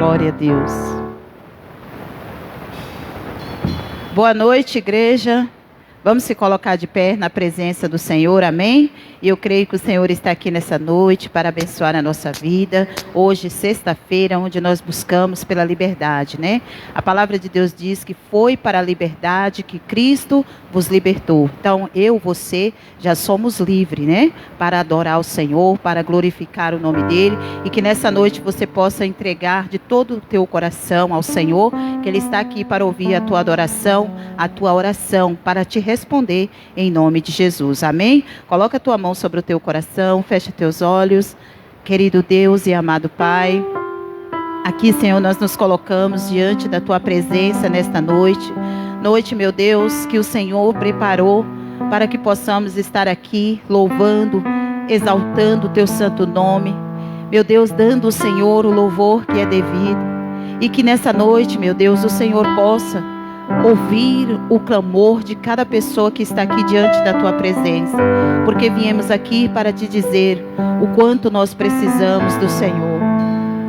Glória a Deus. Boa noite, igreja. Vamos se colocar de pé na presença do Senhor, amém? E eu creio que o Senhor está aqui nessa noite para abençoar a nossa vida. Hoje, sexta-feira, onde nós buscamos pela liberdade, né? A palavra de Deus diz que foi para a liberdade que Cristo vos libertou. Então, você, já somos livres, né? Para adorar o Senhor, para glorificar o nome dEle. E que nessa noite você possa entregar de todo o teu coração ao Senhor, que Ele está aqui para ouvir a tua adoração, a tua oração, para te responder em nome de Jesus, amém? Coloca a tua mão sobre o teu coração, fecha teus olhos, querido Deus e amado Pai. Aqui, Senhor, nós nos colocamos diante da tua presença nesta noite. Noite, meu Deus, que o Senhor preparou para que possamos estar aqui louvando, exaltando o teu santo nome. Meu Deus, dando ao Senhor o louvor que é devido. E que nessa noite, meu Deus, o Senhor possa ouvir o clamor de cada pessoa que está aqui diante da tua presença, porque viemos aqui para te dizer o quanto nós precisamos do Senhor.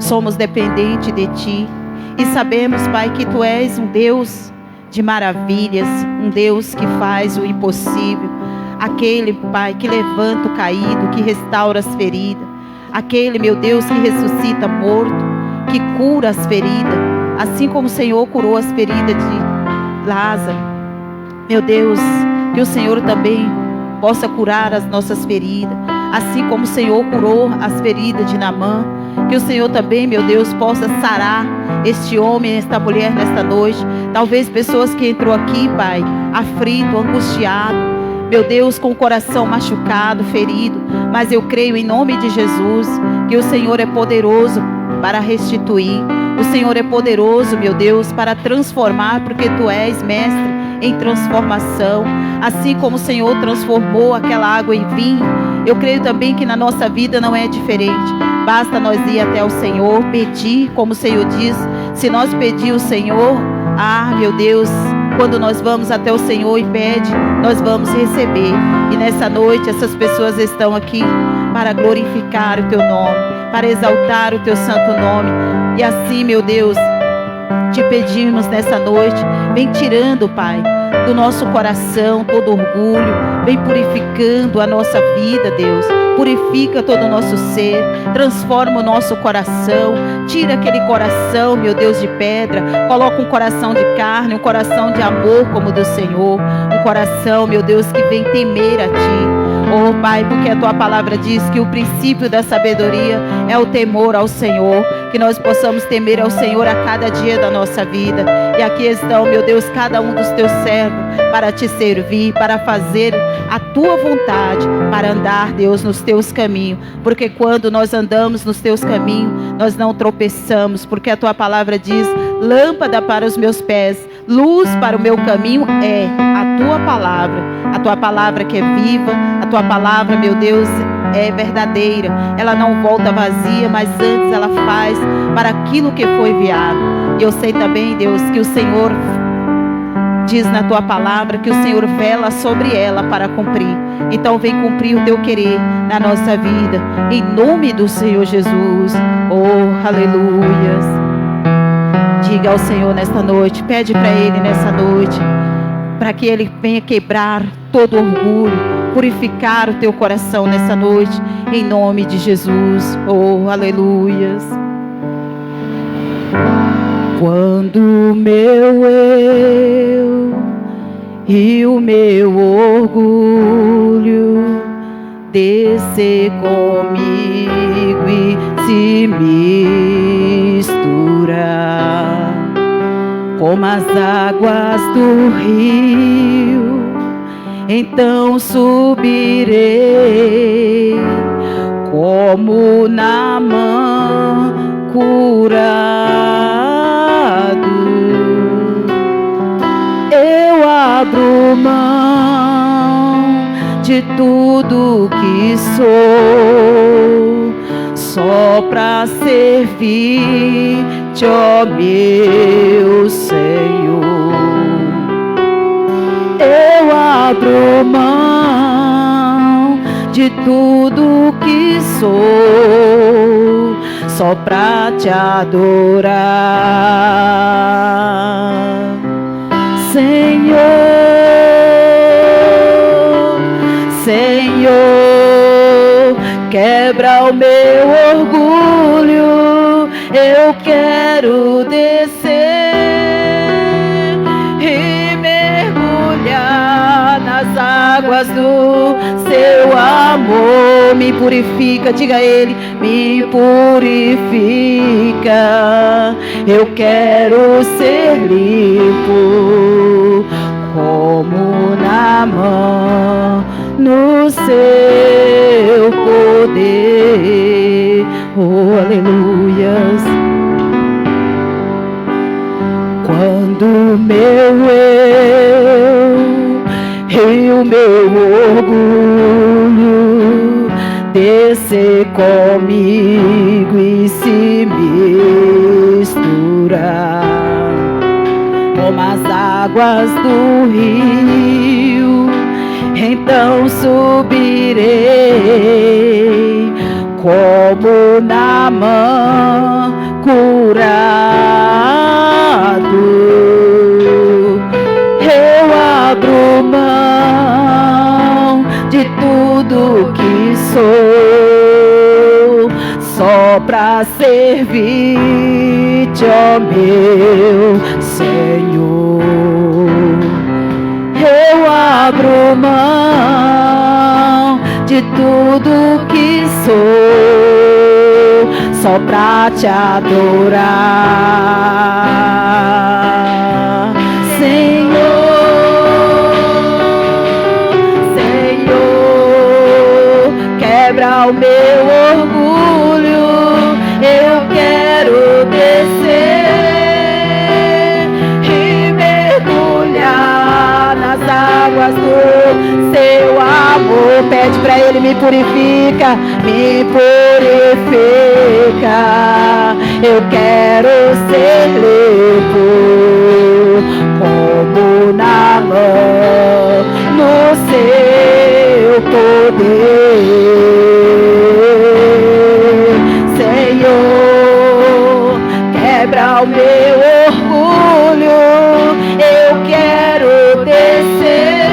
Somos dependentes de ti e sabemos, Pai, que tu és um Deus de maravilhas, um Deus que faz o impossível, aquele, Pai, que levanta o caído, que restaura as feridas, aquele, meu Deus, que ressuscita morto, que cura as feridas, assim como o Senhor curou as feridas de Lázaro. Meu Deus, que o Senhor também possa curar as nossas feridas, assim como o Senhor curou as feridas de Naamã. Que o Senhor também, meu Deus, possa sarar este homem, esta mulher nesta noite. Talvez pessoas que entrou aqui, Pai, aflito, angustiado, meu Deus, com o coração machucado, ferido. Mas eu creio em nome de Jesus que o Senhor é poderoso para restituir. O Senhor é poderoso, meu Deus, para transformar, porque tu és mestre em transformação. Assim como o Senhor transformou aquela água em vinho, eu creio também que na nossa vida não é diferente. Basta nós ir até o Senhor, pedir, como o Senhor diz. Se nós pedir o Senhor, meu Deus, quando nós vamos até o Senhor e pede, nós vamos receber. E nessa noite essas pessoas estão aqui para glorificar o teu nome, para exaltar o teu santo nome. E assim, meu Deus, te pedimos nessa noite, vem tirando, Pai, do nosso coração todo orgulho, vem purificando a nossa vida, Deus. Purifica todo o nosso ser, transforma o nosso coração, tira aquele coração, meu Deus, de pedra, coloca um coração de carne, um coração de amor como o do Senhor, um coração, meu Deus, que vem temer a Ti. Oh, Pai, porque a Tua palavra diz que o princípio da sabedoria é o temor ao Senhor, que nós possamos temer ao Senhor a cada dia da nossa vida. E aqui estão, meu Deus, cada um dos Teus servos para Te servir, para fazer a Tua vontade, para andar, Deus, nos Teus caminhos, porque quando nós andamos nos Teus caminhos, nós não tropeçamos, porque a Tua palavra diz: lâmpada para os meus pés, luz para o meu caminho é a Tua palavra que é viva, a Tua palavra, meu Deus, é verdadeira, ela não volta vazia, mas antes ela faz para aquilo que foi enviado. E eu sei também, Deus, que o Senhor diz na Tua palavra que o Senhor vela sobre ela para cumprir. Então vem cumprir o Teu querer na nossa vida, em nome do Senhor Jesus. Oh, aleluias. Diga ao Senhor nesta noite, pede para Ele nessa noite, para que Ele venha quebrar todo orgulho, purificar o teu coração nessa noite, em nome de Jesus. Oh, aleluias. Quando o meu eu e o meu orgulho descer comigo e se misturar como as águas do rio, então subirei como Naamã curado. Eu abro mão de tudo que sou, só pra servir-te, ó meu Senhor. Eu abro mão de tudo que sou, só pra te adorar. Senhor, Senhor, quebra o meu orgulho, eu quero descer e mergulhar nas águas do seu amor. Me purifica, diga a ele, me purifica, eu quero ser limpo como Naamã no seu poder. Oh, aleluias. Quando meu eu e o meu orgulho descer comigo e se misturar como as águas do rio, então subirei como Naamã curado. Eu abro mão de tudo que sou, só pra servir-te, ó meu Senhor. Eu abro mão de tudo que sou, só pra te adorar. Senhor, Senhor, quebra o meu orgulho, eu quero descer e mergulhar nas águas do seu amor. Pede pra ele, me purifica, me purifica, eu quero ser limpo como Naamã no seu poder. Senhor, quebra o meu orgulho, eu quero descer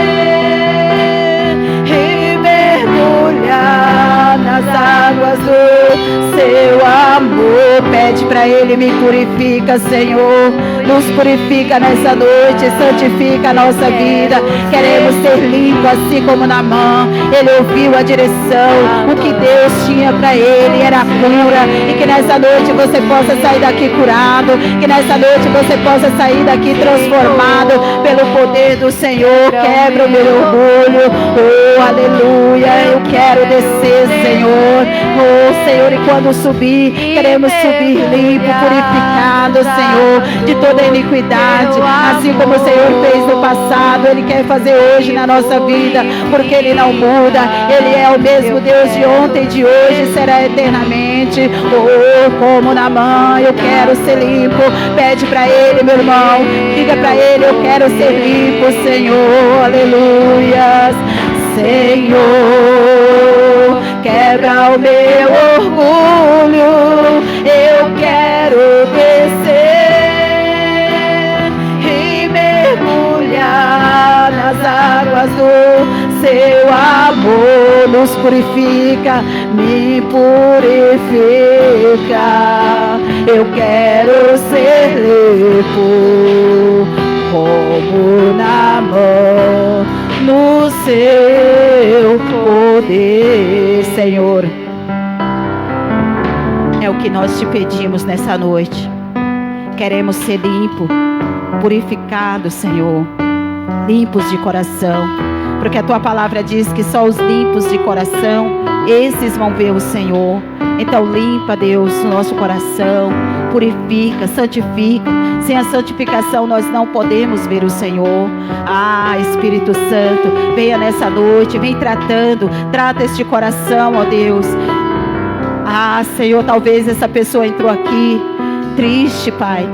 e mergulhar nas águas do seu amor. Pede pra ele, me purifica, Senhor, nos purifica nessa noite, santifica a nossa vida. Queremos ser limpos assim como Naamã. Ele ouviu a direção, o que Deus tinha pra ele era a cura, e que nessa noite você possa sair daqui curado, que nessa noite você possa sair daqui transformado pelo poder do Senhor. Quebra o meu orgulho, oh aleluia, eu quero descer, Senhor, oh Senhor, e quando subir, queremos subir limpo, purificado, Senhor, de toda iniquidade, assim como o Senhor fez no passado, Ele quer fazer hoje na nossa vida, porque Ele não muda, Ele é o mesmo Deus de ontem, de hoje, será eternamente. Oh, como Naamã, eu quero ser limpo. Pede pra Ele, meu irmão, diga pra Ele, eu quero ser limpo, Senhor, aleluias. Senhor, quebra o meu orgulho, eu quero descer e mergulhar nas águas do seu amor. Nos purifica, me purifica, eu quero ser limpo como Naamã no seu poder. Senhor, é o que nós te pedimos nessa noite. Queremos ser limpos, purificados, Senhor, limpos de coração, porque a tua palavra diz que só os limpos de coração, esses vão ver o Senhor. Então limpa, Deus, o nosso coração, purifica, santifica. Sem a santificação nós não podemos ver o Senhor. Ah, Espírito Santo, venha nessa noite, vem trata este coração, ó Deus. Ah, Senhor, talvez essa pessoa entrou aqui triste, Pai.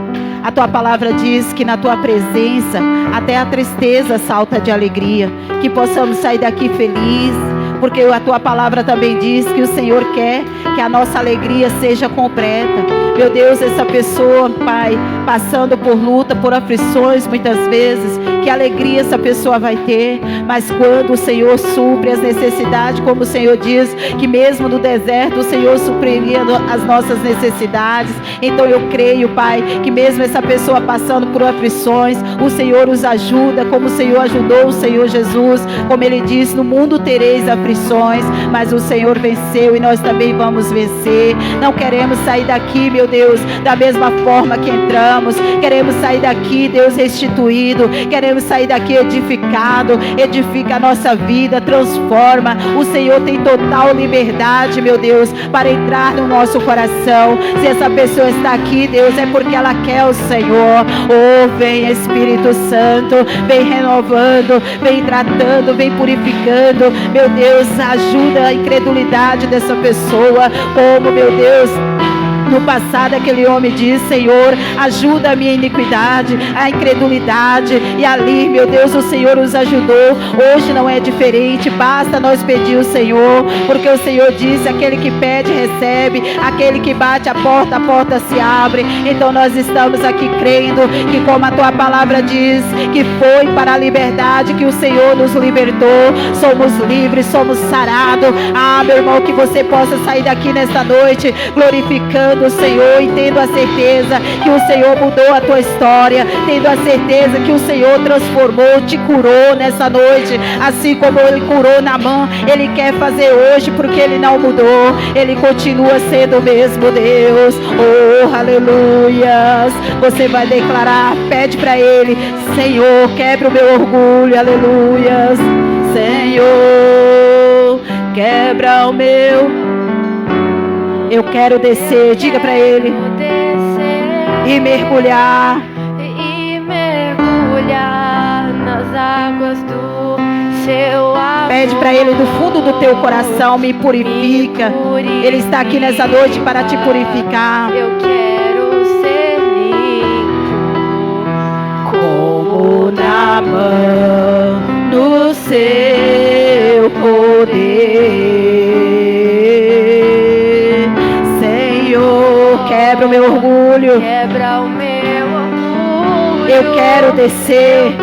A tua palavra diz que na tua presença até a tristeza salta de alegria. Que possamos sair daqui felizes, porque a tua palavra também diz que o Senhor quer que a nossa alegria seja completa. Meu Deus, essa pessoa, Pai, passando por luta, por aflições muitas vezes, que alegria essa pessoa vai ter, mas quando o Senhor supre as necessidades, como o Senhor diz, que mesmo no deserto o Senhor supriria as nossas necessidades. Então eu creio, Pai, que mesmo essa pessoa passando por aflições, o Senhor os ajuda, como o Senhor ajudou o Senhor Jesus, como Ele diz, no mundo tereis aflições, mas o Senhor venceu e nós também vamos vencer. Não queremos sair daqui, meu Deus, da mesma forma que entramos. Queremos sair daqui, Deus, restituído. Queremos sair daqui edificado. Edifica a nossa vida, transforma. O Senhor tem total liberdade, meu Deus, para entrar no nosso coração. Se essa pessoa está aqui, Deus, é porque ela quer o Senhor. Oh, vem Espírito Santo, vem renovando, vem tratando, vem purificando. Meu Deus, ajuda a incredulidade dessa pessoa. Como, meu Deus, no passado aquele homem disse: Senhor, ajuda a minha iniquidade, a incredulidade, e ali, meu Deus, o Senhor os ajudou. Hoje não é diferente, basta nós pedir o Senhor, porque o Senhor disse: aquele que pede recebe, aquele que bate a porta se abre. Então nós estamos aqui crendo que, como a tua palavra diz, que foi para a liberdade que o Senhor nos libertou, somos livres, somos sarados. Ah, meu irmão, que você possa sair daqui nesta noite glorificando o Senhor e tendo a certeza que o Senhor mudou a tua história, tendo a certeza que o Senhor transformou, te curou nessa noite, assim como Ele curou Naamã. Ele quer fazer hoje, porque Ele não mudou, Ele continua sendo o mesmo Deus. Oh, aleluias. Você vai declarar, pede para Ele: Senhor, quebra o meu orgulho, aleluias. Senhor, quebra o meu. Eu quero descer, diga para Ele, e mergulhar nas águas do seu amor. Pede para Ele do fundo do teu coração: me purifica. Ele está aqui nessa noite para te purificar. Eu quero ser limpo como Naamã, no seu poder. Quebra o meu orgulho. Quebra o meu orgulho. Eu quero descer.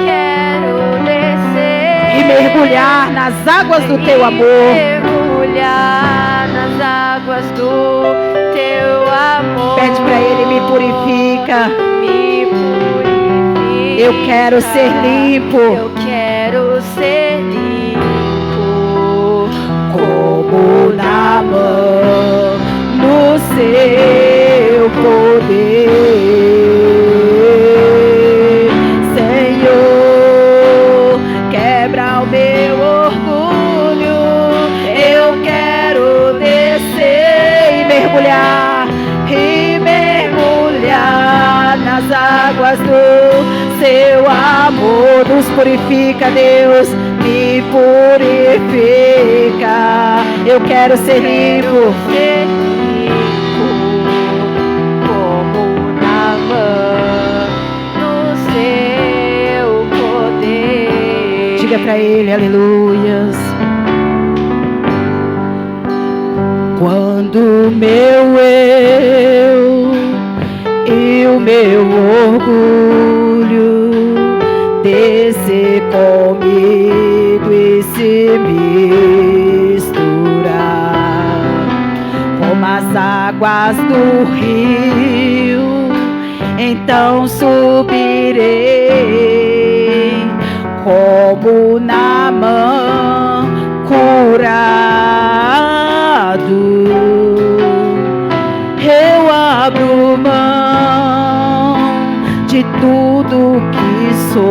E mergulhar nas águas do teu amor. Mergulhar nas águas do teu amor. Pede para Ele: me purifica. Me purifica. Eu quero ser limpo. Eu quero ser limpo como Naamã, no seu poder. Senhor, quebra o meu orgulho. Eu quero descer e mergulhar nas águas do seu amor. Nos purifica, Deus, me purifica. Eu quero ser limpo. Diga para Ele, aleluias. Quando meu eu e o meu orgulho descer comigo e se misturar como as águas do rio, então subirei como Naamã curado. Eu abro mão de tudo que sou,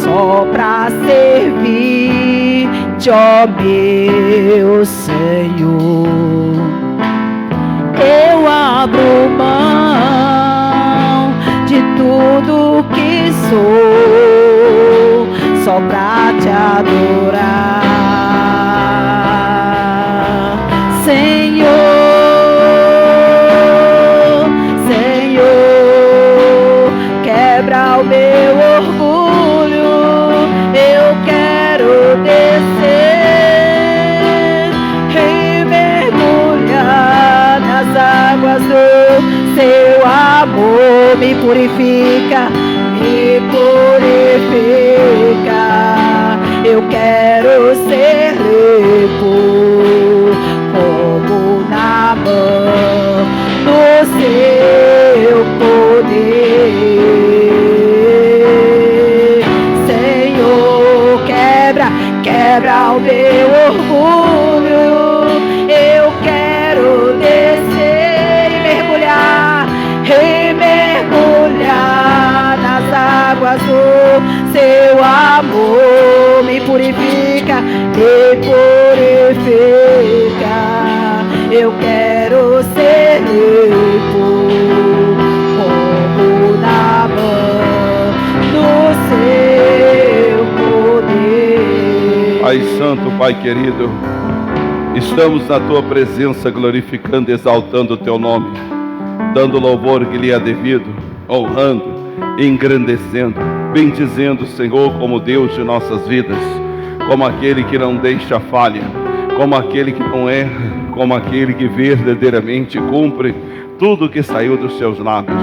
só pra servir-te, ó meu Senhor. Eu abro mão de tudo que sou, só pra te adorar, Senhor. Senhor, quebra o meu orgulho. Eu quero descer águas do seu amor. Me purifica, me purifica. Eu quero ser limpo como na mão do seu poder. Senhor, quebra o meu orgulho. Eu quero descer e mergulhar nas águas do seu amor. Me purifica, me purifica. Eu quero ser limpo como na mão do seu poder. Pai Santo, Pai querido, estamos na Tua presença glorificando, exaltando o Teu nome, dando louvor que lhe é devido, honrando, engrandecendo, bendizendo o Senhor como Deus de nossas vidas, como aquele que não deixa falha, como aquele que não erra, como aquele que verdadeiramente cumpre tudo que saiu dos seus lábios,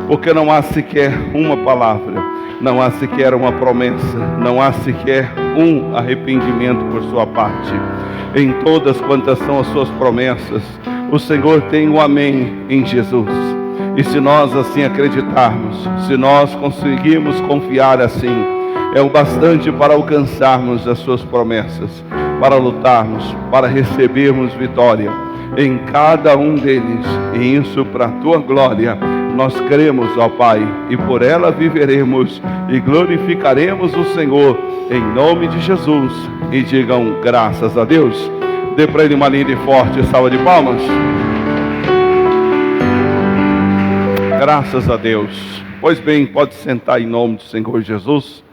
porque não há sequer uma palavra, não há sequer uma promessa, não há sequer um arrependimento por sua parte. Em todas quantas são as suas promessas, o Senhor tem o amém em Jesus. E se nós assim acreditarmos, se nós conseguirmos confiar assim, é o bastante para alcançarmos as suas promessas, para lutarmos, para recebermos vitória em cada um deles, e isso para a Tua glória. Nós cremos, ó Pai, e por ela viveremos e glorificaremos o Senhor em nome de Jesus. E digam graças a Deus. Dê para Ele uma linda e forte salva de palmas. Graças a Deus. Pois bem, pode sentar em nome do Senhor Jesus.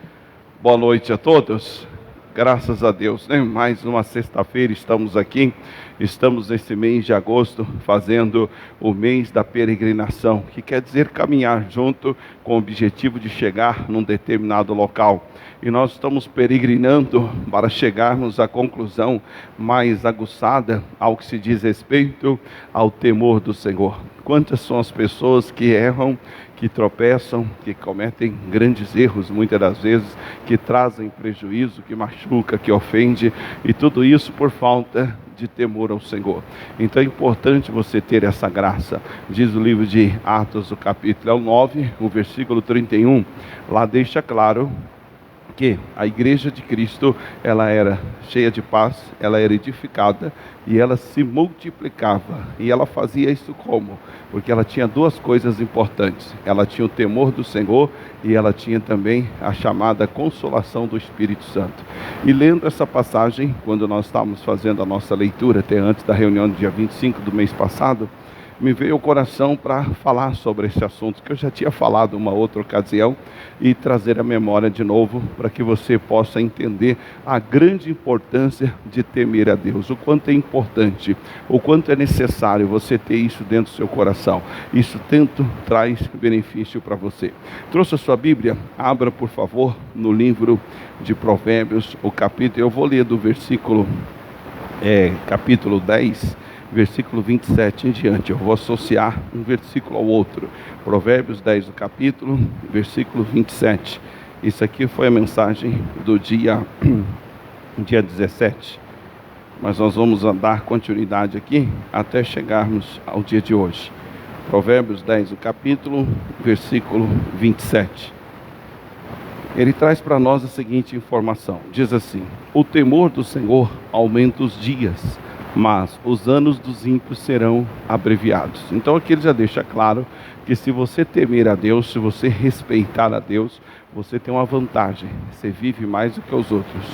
Boa noite a todos. Graças a Deus, né? Mais uma sexta-feira estamos aqui. Estamos nesse mês de agosto fazendo o mês da peregrinação, que quer dizer caminhar junto com o objetivo de chegar num determinado local. E nós estamos peregrinando para chegarmos à conclusão mais aguçada ao que se diz respeito ao temor do Senhor. Quantas são as pessoas que erram, que tropeçam, que cometem grandes erros, muitas das vezes, que trazem prejuízo, que machuca, que ofende, e tudo isso por falta de temor ao Senhor. Então é importante você ter essa graça. Diz o livro de Atos, o capítulo 9, o versículo 31, lá deixa claro que a igreja de Cristo, ela era cheia de paz, ela era edificada e ela se multiplicava. E ela fazia isso como? Porque ela tinha duas coisas importantes. Ela tinha o temor do Senhor e ela tinha também a chamada consolação do Espírito Santo. E lendo essa passagem, quando nós estávamos fazendo a nossa leitura, até antes da reunião do dia 25 do mês passado, me veio ao coração para falar sobre esse assunto, que eu já tinha falado uma outra ocasião, e trazer a memória de novo, para que você possa entender a grande importância de temer a Deus, o quanto é importante, o quanto é necessário você ter isso dentro do seu coração. Isso tanto traz benefício para você. Trouxe a sua Bíblia? Abra, por favor, no livro de Provérbios, o capítulo, eu vou ler do versículo, capítulo 10, versículo 27 em diante. Eu vou associar um versículo ao outro. Provérbios 10, o capítulo, versículo 27. Isso aqui foi a mensagem do dia 17. Mas nós vamos dar continuidade aqui até chegarmos ao dia de hoje. Provérbios 10, o capítulo, versículo 27. Ele traz para nós a seguinte informação. Diz assim: o temor do Senhor aumenta os dias, mas os anos dos ímpios serão abreviados. Então aqui ele já deixa claro que se você temer a Deus, se você respeitar a Deus, você tem uma vantagem, você vive mais do que os outros.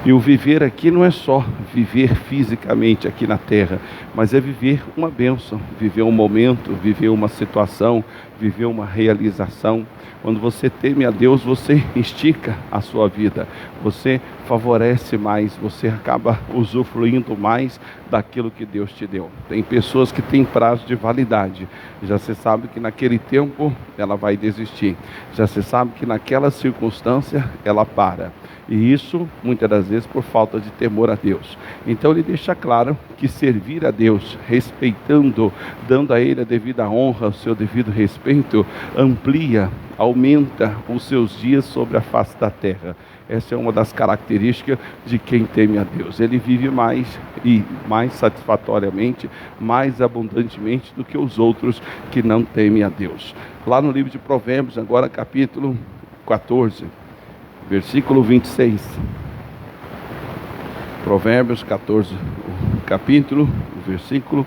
E o viver aqui não é só viver fisicamente aqui na terra, mas é viver uma bênção, viver um momento, viver uma situação, viver uma realização. Quando você teme a Deus, você estica a sua vida, você favorece mais, você acaba usufruindo mais daquilo que Deus te deu. Tem pessoas que têm prazo de validade, já se sabe que naquele tempo ela vai desistir, já se sabe que naquela circunstância ela para. E isso, muitas das vezes, por falta de temor a Deus. Então ele deixa claro que servir a Deus, respeitando, dando a Ele a devida honra, o seu devido respeito, amplia, aumenta os seus dias sobre a face da terra. Essa é uma das características de quem teme a Deus. Ele vive mais e mais satisfatoriamente, mais abundantemente do que os outros que não temem a Deus. Lá no livro de Provérbios, agora capítulo 14, versículo 26. Provérbios 14, o capítulo, o versículo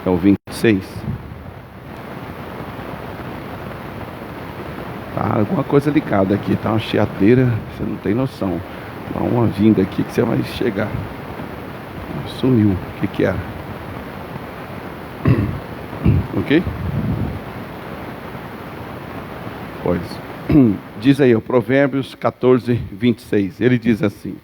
é o 26. Tá alguma coisa ligada aqui, tá uma chiadeira, você não tem noção. Dá uma vinda aqui que você vai chegar. Sumiu, o que era? Ok? Pois. Diz aí, o Provérbios 14, 26. Ele diz assim: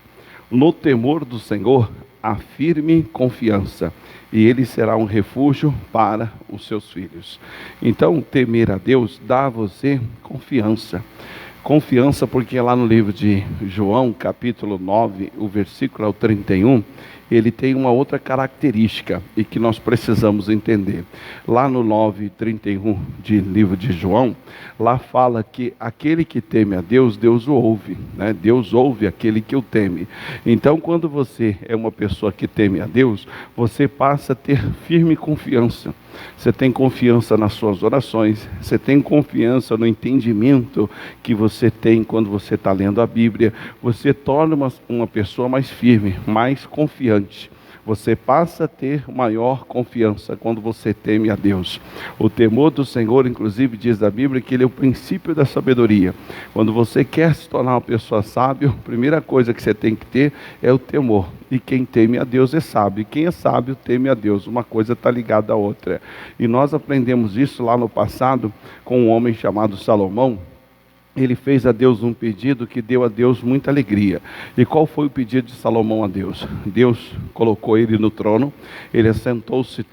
no temor do Senhor há firme confiança, e Ele será um refúgio para os seus filhos. Então, temer a Deus dá a você confiança. Confiança, porque lá no livro de João, capítulo 9, o versículo é o 31, ele tem uma outra característica e que nós precisamos entender. Lá no 9:31 de livro de João, lá fala que aquele que teme a Deus, Deus o ouve, né? Deus ouve aquele que o teme. Então, quando você é uma pessoa que teme a Deus, você passa a ter firme confiança. Você tem confiança nas suas orações, você tem confiança no entendimento que você tem quando você está lendo a Bíblia. Você torna uma pessoa mais firme, mais confiante. Você passa a ter maior confiança quando você teme a Deus. O temor do Senhor, inclusive, diz a Bíblia que ele é o princípio da sabedoria. Quando você quer se tornar uma pessoa sábia, a primeira coisa que você tem que ter é o temor. E quem teme a Deus é sábio. E quem é sábio teme a Deus. Uma coisa está ligada à outra. E nós aprendemos isso lá no passado com um homem chamado Salomão. Ele fez a Deus um pedido que deu a Deus muita alegria. E qual foi o pedido de Salomão a Deus? Deus colocou ele no trono, ele assentou-se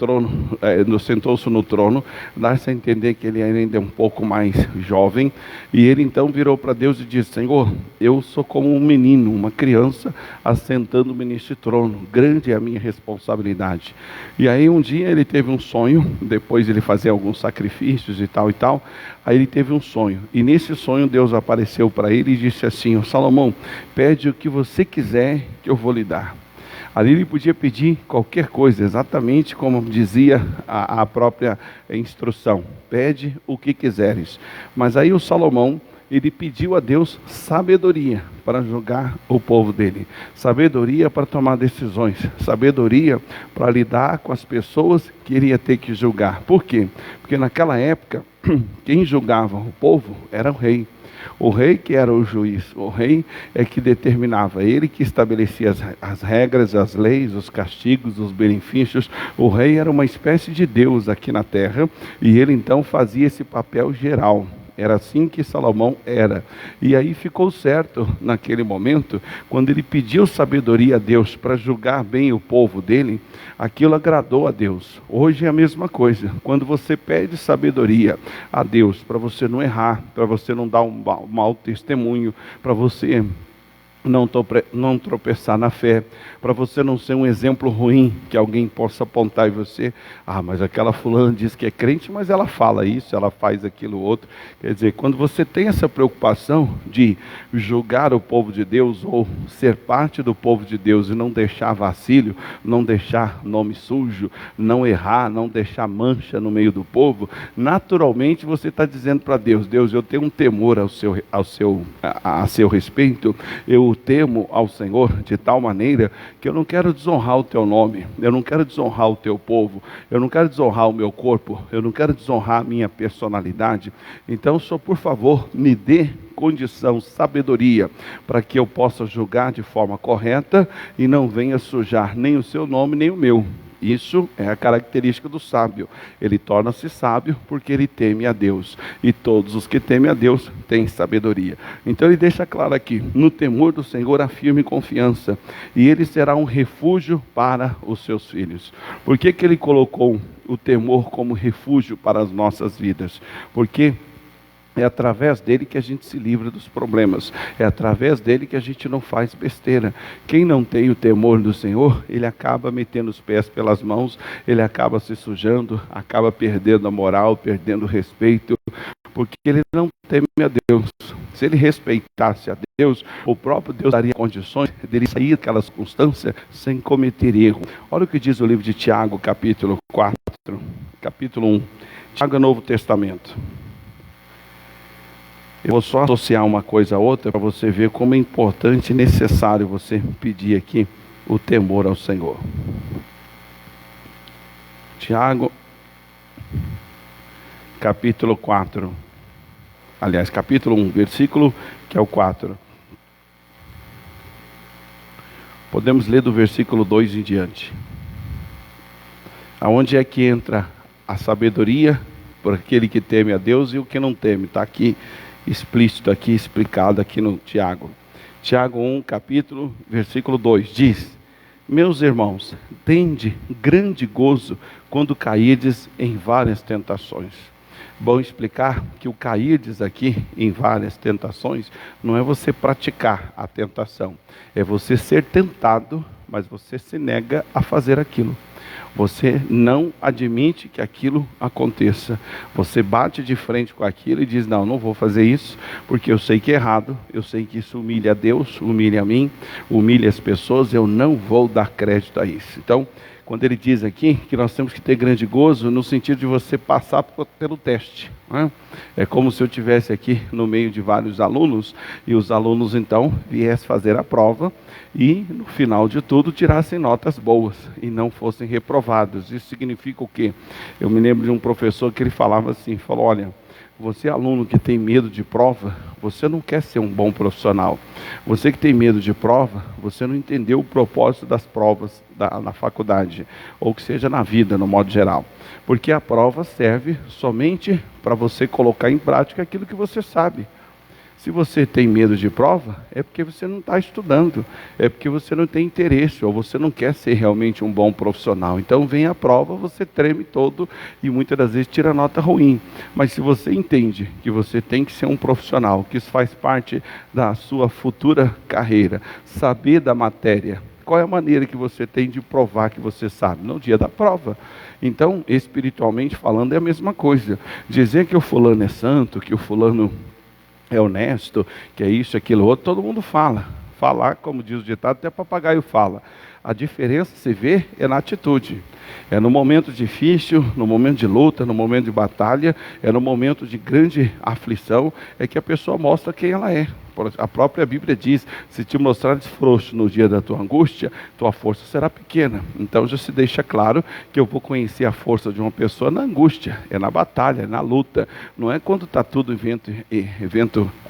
no trono, dá-se a entender que ele ainda é um pouco mais jovem, e ele então virou para Deus e disse: Senhor, eu sou como um menino, uma criança, assentando-me neste trono, grande é a minha responsabilidade. E aí um dia ele teve um sonho, depois de ele fazer alguns sacrifícios e tal, aí ele teve um sonho, e nesse sonho Deus apareceu para ele e disse assim: Salomão, pede o que você quiser que eu vou lhe dar. Ali ele podia pedir qualquer coisa, exatamente como dizia a própria instrução: pede o que quiseres. Mas aí o Salomão, ele pediu a Deus sabedoria para julgar o povo dele, sabedoria para tomar decisões, sabedoria para lidar com as pessoas que ele ia ter que julgar. Por quê? Porque naquela época, quem julgava o povo era o rei. O rei que era o juiz, o rei é que determinava, ele que estabelecia as regras, as leis, os castigos, os benefícios. O rei era uma espécie de Deus aqui na terra, e ele então fazia esse papel geral. Era assim que Salomão era. E aí ficou certo naquele momento, quando ele pediu sabedoria a Deus para julgar bem o povo dele, aquilo agradou a Deus. Hoje é a mesma coisa. Quando você pede sabedoria a Deus para você não errar, para você não dar um mau testemunho, para você não tropeçar na fé, para você não ser um exemplo ruim que alguém possa apontar em você: ah, mas aquela fulana diz que é crente, mas ela fala isso, ela faz aquilo outro. Quer dizer, quando você tem essa preocupação de julgar o povo de Deus, ou ser parte do povo de Deus, e não deixar vacilo, não deixar nome sujo, não errar, não deixar mancha no meio do povo, naturalmente você está dizendo para Deus: Deus, eu tenho um temor a seu respeito, eu temo ao Senhor de tal maneira que eu não quero desonrar o teu nome, eu não quero desonrar o teu povo, eu não quero desonrar o meu corpo, eu não quero desonrar a minha personalidade. Então, só por favor, me dê condição, sabedoria, para que eu possa julgar de forma correta e não venha sujar nem o seu nome nem o meu. Isso é a característica do sábio. Ele torna-se sábio porque ele teme a Deus. E todos os que temem a Deus têm sabedoria. Então ele deixa claro aqui: no temor do Senhor há firme confiança, e ele será um refúgio para os seus filhos. Por que ele colocou o temor como refúgio para as nossas vidas? Porque É através dele que a gente se livra dos problemas. É através dele que a gente não faz besteira. Quem não tem o temor do Senhor, ele acaba metendo os pés pelas mãos, ele acaba se sujando, acaba perdendo a moral, perdendo o respeito, porque ele não teme a Deus. Se ele respeitasse a Deus, o próprio Deus daria condições dele sair daquela circunstância sem cometer erro. Olha o que diz o livro de Tiago, capítulo 4, capítulo 1. Tiago é Novo Testamento. Eu vou só associar uma coisa a outra para você ver como é importante e necessário você pedir aqui o temor ao Senhor. Tiago, capítulo 4. Aliás, capítulo 1, versículo que é o 4. Podemos ler do versículo 2 em diante. Aonde é que entra a sabedoria por aquele que teme a Deus e o que não teme? Está aqui explícito, aqui explicado aqui no Tiago. Tiago 1, capítulo, versículo 2, diz: meus irmãos, tende grande gozo quando cairdes em várias tentações. Bom explicar que o cairdes aqui em várias tentações não é você praticar a tentação, é você ser tentado, mas você se nega a fazer aquilo. Você não admite que aquilo aconteça. Você bate de frente com aquilo e diz: não vou fazer isso, porque eu sei que é errado, eu sei que isso humilha a Deus, humilha a mim, humilha as pessoas, eu não vou dar crédito a isso. Então, quando ele diz aqui que nós temos que ter grande gozo, no sentido de você passar pelo teste, né? É como se eu estivesse aqui no meio de vários alunos, e os alunos então viessem fazer a prova, e no final de tudo tirassem notas boas, e não fossem reprovados. Isso significa o quê? Eu me lembro de um professor que ele falava assim, falou: olha, você aluno que tem medo de prova, você não quer ser um bom profissional. Você que tem medo de prova, você não entendeu o propósito das provas na faculdade, ou que seja na vida, no modo geral. Porque a prova serve somente para você colocar em prática aquilo que você sabe. Se você tem medo de prova, é porque você não está estudando, é porque você não tem interesse, ou você não quer ser realmente um bom profissional. Então vem a prova, você treme todo e muitas das vezes tira nota ruim. Mas se você entende que você tem que ser um profissional, que isso faz parte da sua futura carreira, saber da matéria, qual é a maneira que você tem de provar que você sabe? No dia da prova. Então, espiritualmente falando, é a mesma coisa. Dizer que o fulano é santo, que o fulano é honesto, que é isso, aquilo, outro, todo mundo fala. Falar, como diz o ditado, até papagaio fala. A diferença, se vê, é na atitude. É no momento difícil, no momento de luta, no momento de batalha, é no momento de grande aflição, é que a pessoa mostra quem ela é. A própria Bíblia diz: se te mostrares frouxo no dia da tua angústia, tua força será pequena. Então já se deixa claro que eu vou conhecer a força de uma pessoa na angústia, é na batalha, é na luta. Não é quando está tudo vento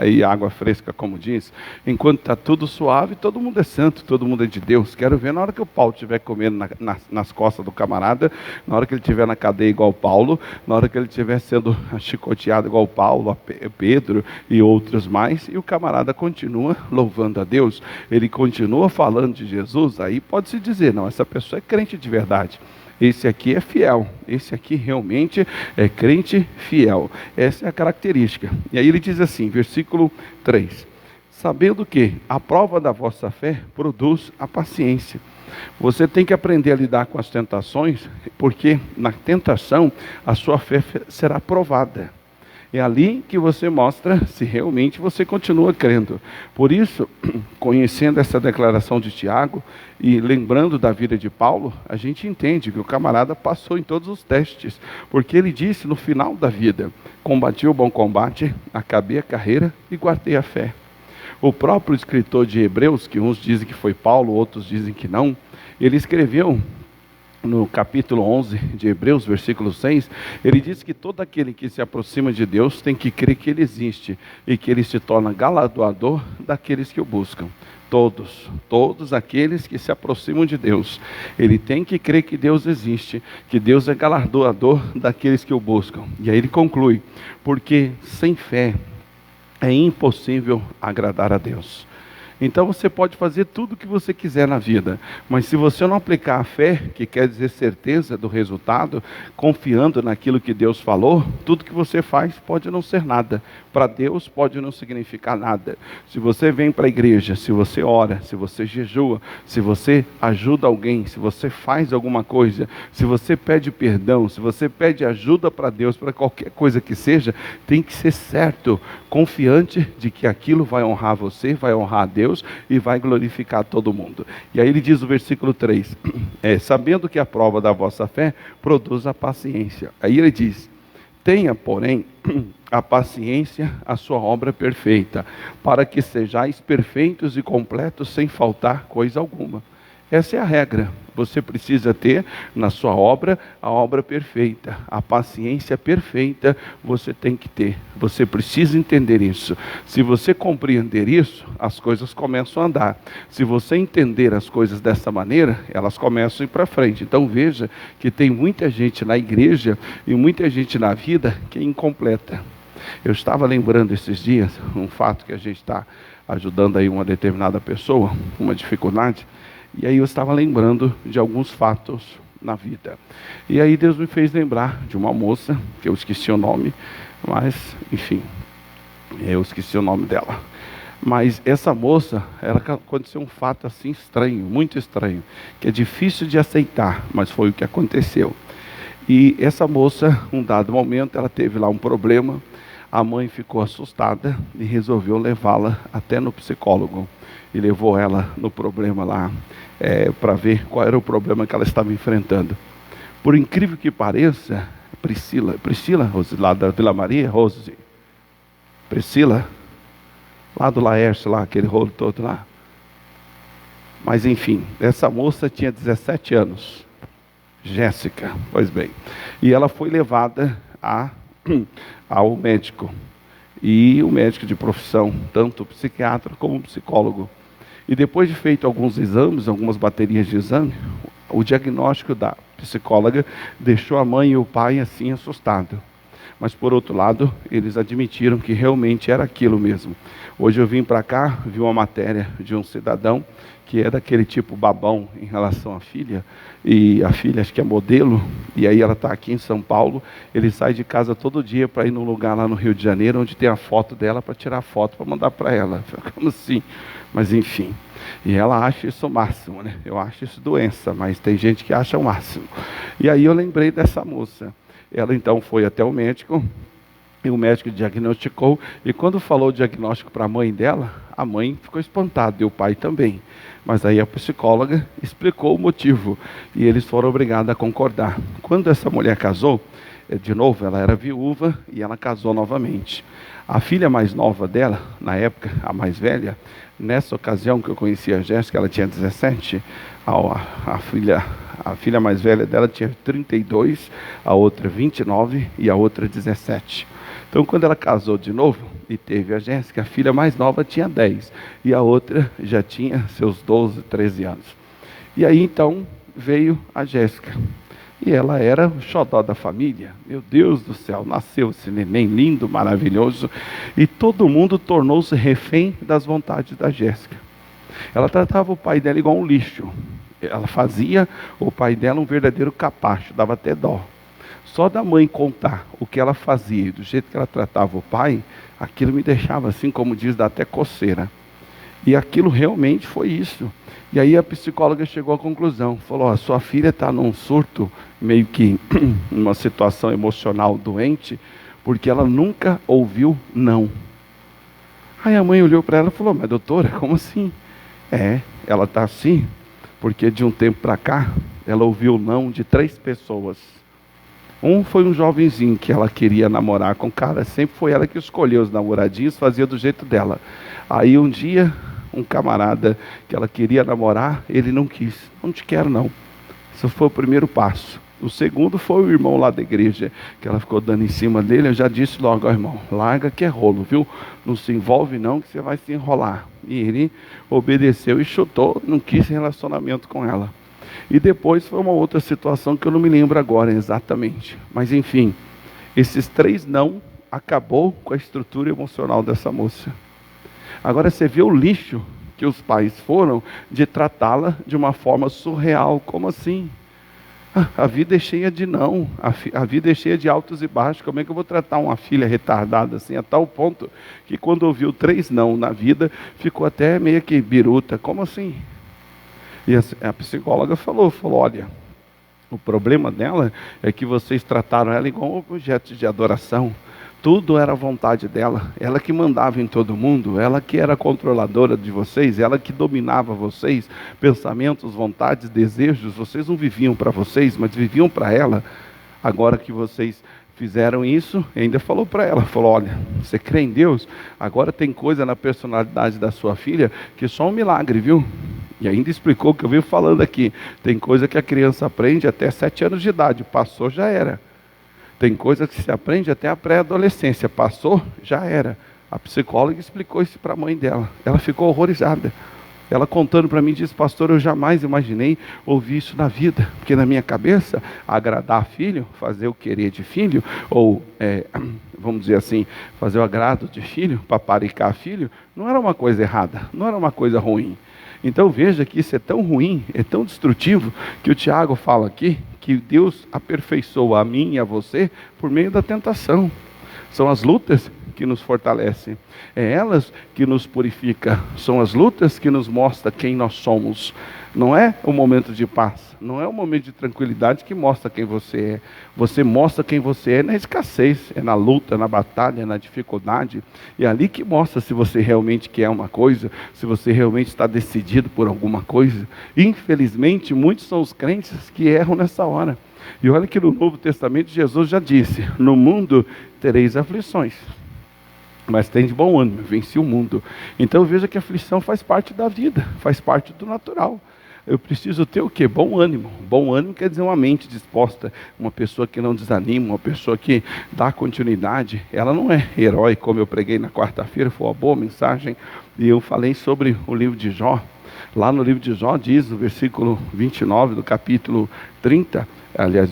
e água fresca, como diz. Enquanto está tudo suave, todo mundo é santo, todo mundo é de Deus. Quero ver na hora que o Paulo estiver comendo nas costas do camarada, na hora que ele estiver na cadeia igual Paulo, na hora que ele estiver sendo chicoteado igual Paulo, Pedro e outros mais, e o camarada continua louvando a Deus, ele continua falando de Jesus, aí pode-se dizer: não, essa pessoa é crente de verdade. Esse aqui é fiel, esse aqui realmente é crente fiel. Essa é a característica. E aí ele diz assim, versículo 3: sabendo que a prova da vossa fé produz a paciência. Você tem que aprender a lidar com as tentações, porque na tentação a sua fé será provada. É ali que você mostra se realmente você continua crendo. Por isso, conhecendo essa declaração de Tiago e lembrando da vida de Paulo, a gente entende que o camarada passou em todos os testes, porque ele disse no final da vida: combati o bom combate, acabei a carreira e guardei a fé. O próprio escritor de Hebreus, que uns dizem que foi Paulo, outros dizem que não, ele escreveu no capítulo 11 de Hebreus, versículo 6, ele diz que todo aquele que se aproxima de Deus tem que crer que Ele existe e que Ele se torna galardoador daqueles que o buscam. Todos aqueles que se aproximam de Deus, ele tem que crer que Deus existe, que Deus é galardoador daqueles que o buscam. E aí ele conclui: porque sem fé é impossível agradar a Deus. Então você pode fazer tudo o que você quiser na vida, mas se você não aplicar a fé, que quer dizer certeza do resultado, confiando naquilo que Deus falou, tudo que você faz pode não ser nada. Para Deus pode não significar nada. Se você vem para a igreja, se você ora, se você jejua, se você ajuda alguém, se você faz alguma coisa, se você pede perdão, se você pede ajuda para Deus, para qualquer coisa que seja, tem que ser certo, confiante de que aquilo vai honrar você, vai honrar a Deus e vai glorificar todo mundo. E aí ele diz no versículo 3, sabendo que a prova da vossa fé produz a paciência. Aí ele diz, tenha, porém, a paciência, a sua obra perfeita, para que sejais perfeitos e completos sem faltar coisa alguma. Essa é a regra. Você precisa ter na sua obra a obra perfeita, a paciência perfeita você tem que ter. Você precisa entender isso. Se você compreender isso, as coisas começam a andar. Se você entender as coisas dessa maneira, elas começam a ir para frente. Então veja que tem muita gente na igreja e muita gente na vida que é incompleta. Eu estava lembrando esses dias um fato que a gente está ajudando aí uma determinada pessoa, uma dificuldade. E aí eu estava lembrando de alguns fatos na vida. E aí Deus me fez lembrar de uma moça, que eu esqueci o nome, mas, enfim, eu esqueci o nome dela. Mas essa moça, aconteceu um fato assim estranho, muito estranho, que é difícil de aceitar, mas foi o que aconteceu. E essa moça, um dado momento, ela teve lá um problema, a mãe ficou assustada e resolveu levá-la até no psicólogo. E levou ela no problema lá, para ver qual era o problema que ela estava enfrentando. Por incrível que pareça, Priscila, Rose, lá da Vila Maria, Rose, Priscila, lá do Laércio, lá, aquele rolo todo lá. Mas enfim, essa moça tinha 17 anos, Jéssica, pois bem. E ela foi levada ao médico. E o médico de profissão, tanto o psiquiatra como o psicólogo. E depois de feito alguns exames, algumas baterias de exame, o diagnóstico da psicóloga deixou a mãe e o pai assim assustados. Mas por outro lado, eles admitiram que realmente era aquilo mesmo. Hoje eu vim para cá, vi uma matéria de um cidadão que é daquele tipo babão em relação à filha, e a filha acho que é modelo, e aí ela está aqui em São Paulo, ele sai de casa todo dia para ir num lugar lá no Rio de Janeiro, onde tem a foto dela, para tirar foto, para mandar para ela, como assim? Mas enfim, e ela acha isso o máximo, né? Eu acho isso doença, mas tem gente que acha o máximo. E aí eu lembrei dessa moça, ela então foi até o médico, e o médico diagnosticou, e quando falou o diagnóstico para a mãe dela, a mãe ficou espantada, e o pai também. Mas aí a psicóloga explicou o motivo, e eles foram obrigados a concordar. Quando essa mulher casou, de novo, ela era viúva, e ela casou novamente. A filha mais nova dela, na época, a mais velha, nessa ocasião que eu conheci a Jéssica, ela tinha 17, a filha mais velha dela tinha 32, a outra 29 e a outra 17. Então, quando ela casou de novo e teve a Jéssica, a filha mais nova tinha 10 e a outra já tinha seus 12, 13 anos. E aí, então, veio a Jéssica. E ela era o xodó da família. Meu Deus do céu, nasceu esse neném lindo, maravilhoso. E todo mundo tornou-se refém das vontades da Jéssica. Ela tratava o pai dela igual um lixo. Ela fazia o pai dela um verdadeiro capacho, dava até dó. Só da mãe contar o que ela fazia e do jeito que ela tratava o pai, aquilo me deixava assim, como diz, dá até coceira. E aquilo realmente foi isso. E aí a psicóloga chegou à conclusão, falou, sua filha está num surto, meio que numa situação emocional doente, porque ela nunca ouviu não. Aí a mãe olhou para ela e falou, mas doutora, como assim? Ela está assim, porque de um tempo para cá, ela ouviu não de 3 pessoas. Um foi um jovenzinho que ela queria namorar com o cara, sempre foi ela que escolheu os namoradinhos, fazia do jeito dela. Aí um dia, um camarada que ela queria namorar, ele não quis, não te quero não. Isso foi o primeiro passo. O segundo foi o irmão lá da igreja, que ela ficou dando em cima dele. Eu já disse logo, irmão, larga que é rolo, viu? Não se envolve não, que você vai se enrolar. E ele obedeceu e chutou, não quis relacionamento com ela. E depois foi uma outra situação que eu não me lembro agora exatamente. Mas enfim, esses 3 não acabou com a estrutura emocional dessa moça. Agora você vê o lixo que os pais foram de tratá-la de uma forma surreal. Como assim? A vida é cheia de não, a vida é cheia de altos e baixos. Como é que eu vou tratar uma filha retardada assim, a tal ponto que quando ouviu 3 não na vida, ficou até meio que biruta? Como assim? E a psicóloga falou, olha, o problema dela é que vocês trataram ela igual um objeto de adoração. Tudo era a vontade dela, ela que mandava em todo mundo, ela que era controladora de vocês, ela que dominava vocês, pensamentos, vontades, desejos. Vocês não viviam para vocês, mas viviam para ela. Agora que vocês fizeram isso, ainda falou para ela, falou, olha, você crê em Deus? Agora tem coisa na personalidade da sua filha que é só um milagre, viu? E ainda explicou o que eu venho falando aqui. Tem coisa que a criança aprende até 7 anos de idade, passou, já era. Tem coisa que se aprende até a pré-adolescência, passou, já era. A psicóloga explicou isso para a mãe dela. Ela ficou horrorizada. Ela contando para mim, disse, pastor, eu jamais imaginei ouvir isso na vida. Porque na minha cabeça, agradar filho, fazer o querer de filho, ou, vamos dizer assim, fazer o agrado de filho, paparicar filho, não era uma coisa errada, não era uma coisa ruim. Então veja que isso é tão ruim, é tão destrutivo, que o Tiago fala aqui, que Deus aperfeiçoa a mim e a você por meio da tentação. São as lutas que nos fortalecem, é elas que nos purificam, são as lutas que nos mostram quem nós somos. Não é o momento de paz, não é o momento de tranquilidade que mostra quem você é. Você mostra quem você é na escassez, é na luta, na batalha, na dificuldade. É ali que mostra se você realmente quer uma coisa, se você realmente está decidido por alguma coisa. Infelizmente, muitos são os crentes que erram nessa hora. E olha que no Novo Testamento Jesus já disse, no mundo tereis aflições, mas tem de bom ânimo, venci o mundo. Então veja que a aflição faz parte da vida, faz parte do natural. Eu preciso ter o quê? Bom ânimo. Bom ânimo quer dizer uma mente disposta, uma pessoa que não desanima, uma pessoa que dá continuidade. Ela não é herói, como eu preguei na quarta-feira, foi uma boa mensagem. E eu falei sobre o livro de Jó. Lá no livro de Jó diz, no versículo 29 do capítulo 30, aliás,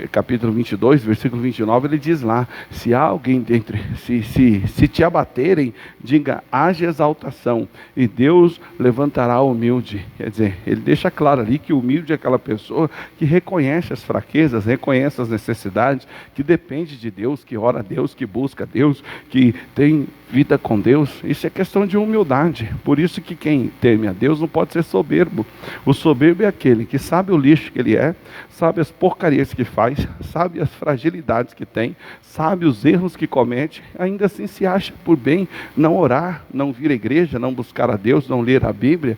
capítulo 22, versículo 29, ele diz lá, se há alguém dentre, se te abaterem, diga, haja exaltação, e Deus levantará o humilde. Quer dizer, ele deixa claro ali que o humilde é aquela pessoa que reconhece as fraquezas, reconhece as necessidades, que depende de Deus, que ora a Deus, que busca a Deus, que tem vida com Deus. Isso é questão de humildade. Por isso que quem teme a Deus não pode ser soberbo. O soberbo é aquele que sabe o lixo que ele é, sabe as porcarias que faz, sabe as fragilidades que tem, sabe os erros que comete, ainda assim se acha por bem não orar, não vir à igreja, não buscar a Deus, não ler a Bíblia,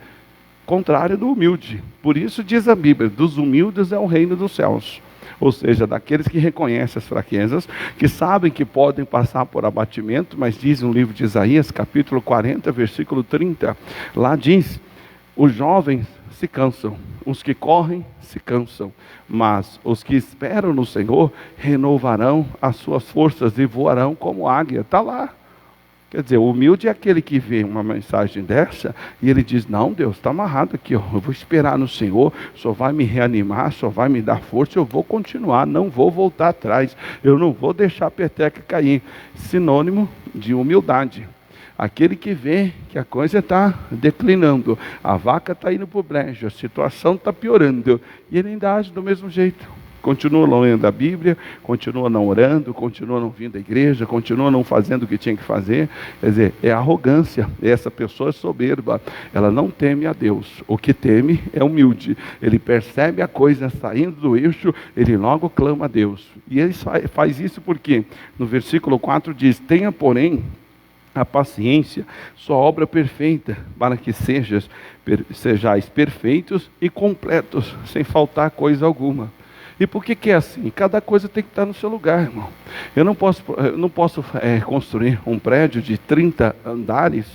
contrário do humilde. Por isso diz a Bíblia, dos humildes é o reino dos céus. Ou seja, daqueles que reconhecem as fraquezas, que sabem que podem passar por abatimento, mas diz no livro de Isaías, capítulo 40, versículo 30, lá diz, os jovens se cansam, os que correm se cansam, mas os que esperam no Senhor renovarão as suas forças e voarão como águia. Está lá. Quer dizer, o humilde é aquele que vê uma mensagem dessa e ele diz, não, Deus, está amarrado aqui, ó, eu vou esperar no Senhor, só vai me reanimar, só vai me dar força, eu vou continuar, não vou voltar atrás, eu não vou deixar a peteca cair. Sinônimo de humildade. Aquele que vê que a coisa está declinando, a vaca está indo para o brejo, a situação está piorando, e ele ainda age do mesmo jeito. Continua não lendo a Bíblia, continua não orando, continua não vindo à igreja, continua não fazendo o que tinha que fazer. Quer dizer, é arrogância, essa pessoa é soberba, ela não teme a Deus. O que teme é humilde, ele percebe a coisa saindo do eixo, ele logo clama a Deus. E ele faz isso porque no versículo 4 diz, tenha porém a paciência, sua obra perfeita, para que sejais perfeitos e completos, sem faltar coisa alguma. E por que é assim? Cada coisa tem que estar no seu lugar, irmão. Eu não posso construir um prédio de 30 andares,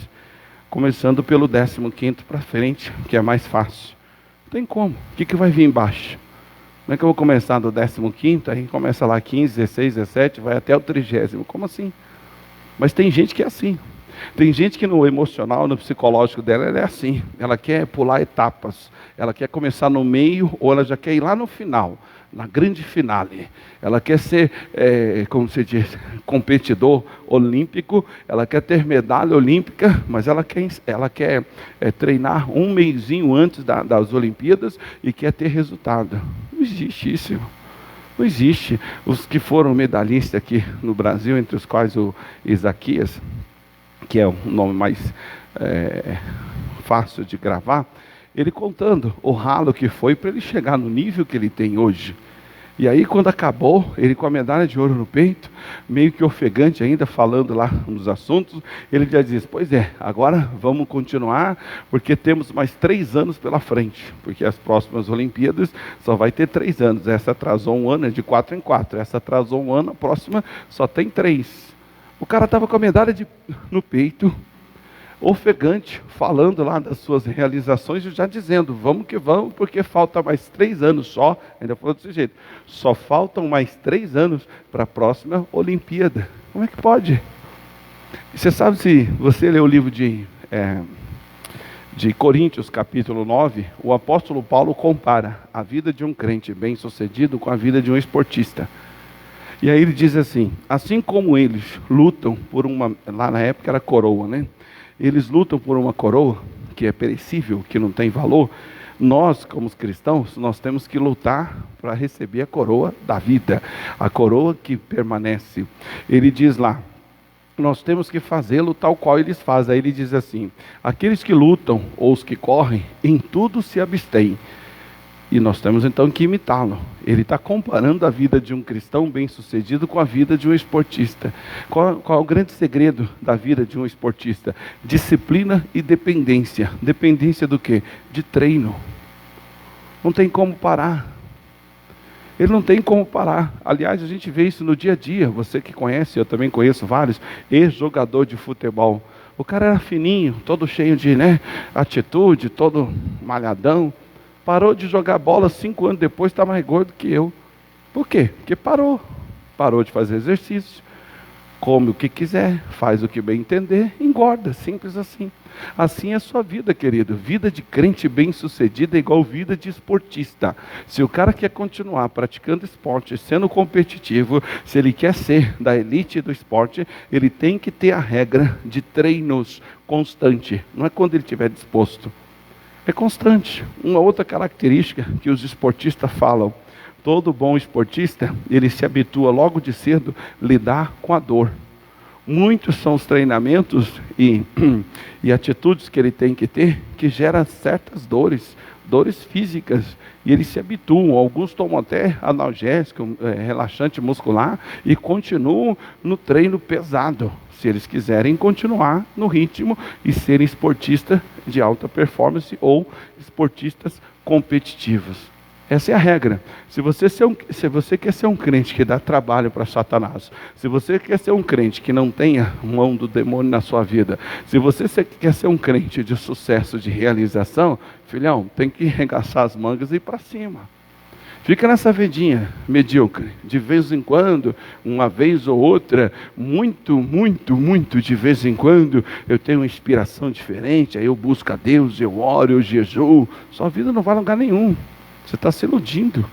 começando pelo 15º para frente, que é mais fácil. Não tem como. O que vai vir embaixo? Como é que eu vou começar do 15º, aí começa lá 15, 16, 17, vai até o 30º. Como assim? Mas tem gente que é assim. Tem gente que no emocional, no psicológico dela, ela é assim. Ela quer pular etapas. Ela quer começar no meio ou ela já quer ir lá no final, na grande finale. Ela quer ser, como se diz, competidor olímpico. Ela quer ter medalha olímpica, mas ela quer treinar um mesinho antes das Olimpíadas e quer ter resultado. Não existe isso. Não existe. Os que foram medalhistas aqui no Brasil, entre os quais o Isaquias, que é o nome mais fácil de gravar, ele contando o ralo que foi para ele chegar no nível que ele tem hoje. E aí quando acabou, ele com a medalha de ouro no peito, meio que ofegante ainda, falando lá nos assuntos, ele já diz, pois é, agora vamos continuar, porque temos mais 3 anos pela frente, porque as próximas Olimpíadas só vai ter 3 anos, essa atrasou um ano, é de 4 em 4, essa atrasou um ano, a próxima só tem 3. O cara estava com a medalha no peito, ofegante, falando lá das suas realizações e já dizendo, vamos que vamos, porque falta mais 3 anos só, ainda falou desse jeito, só faltam mais 3 anos para a próxima Olimpíada. Como é que pode? Você sabe, se você ler o livro de Coríntios, capítulo 9, o apóstolo Paulo compara a vida de um crente bem-sucedido com a vida de um esportista. E aí ele diz assim como eles lutam por lá na época era coroa, né? Eles lutam por uma coroa que é perecível, que não tem valor. Nós, como cristãos, nós temos que lutar para receber a coroa da vida, a coroa que permanece. Ele diz lá, nós temos que fazê-lo tal qual eles fazem. Aí ele diz assim, aqueles que lutam ou os que correm, em tudo se abstêm. E nós temos então que imitá-lo. Ele está comparando a vida de um cristão bem-sucedido com a vida de um esportista. Qual é o grande segredo da vida de um esportista? Disciplina e dependência. Dependência do quê? De treino. Não tem como parar. Ele não tem como parar. Aliás, a gente vê isso no dia a dia. Você que conhece, eu também conheço vários, ex-jogador de futebol. O cara era fininho, todo cheio de atitude, todo malhadão. Parou de jogar bola, 5 anos depois está mais gordo que eu. Por quê? Porque parou. Parou de fazer exercício. Come o que quiser, faz o que bem entender, engorda, simples assim. Assim é a sua vida, querido. Vida de crente bem-sucedido é igual vida de esportista. Se o cara quer continuar praticando esporte, sendo competitivo, se ele quer ser da elite do esporte, ele tem que ter a regra de treinos constante. Não é quando ele estiver disposto. É constante. Uma outra característica que os esportistas falam, todo bom esportista, ele se habitua logo de cedo a lidar com a dor. Muitos são os treinamentos e atitudes que ele tem que ter, que geram certas dores físicas, e eles se habituam. Alguns tomam até analgésico, relaxante muscular, e continuam no treino pesado, se eles quiserem continuar no ritmo e serem esportistas de alta performance ou esportistas competitivos. Essa é a regra. Se você quer ser um crente que dá trabalho para Satanás, se você quer ser um crente que não tenha mão do demônio na sua vida, se você quer ser um crente de sucesso, de realização, filhão, tem que arregaçar as mangas e ir para cima. Fica nessa vidinha medíocre, de vez em quando, uma vez ou outra, muito de vez em quando, eu tenho uma inspiração diferente, aí eu busco a Deus, eu oro, eu jejuo. Sua vida não vai a lugar nenhum, você está se iludindo.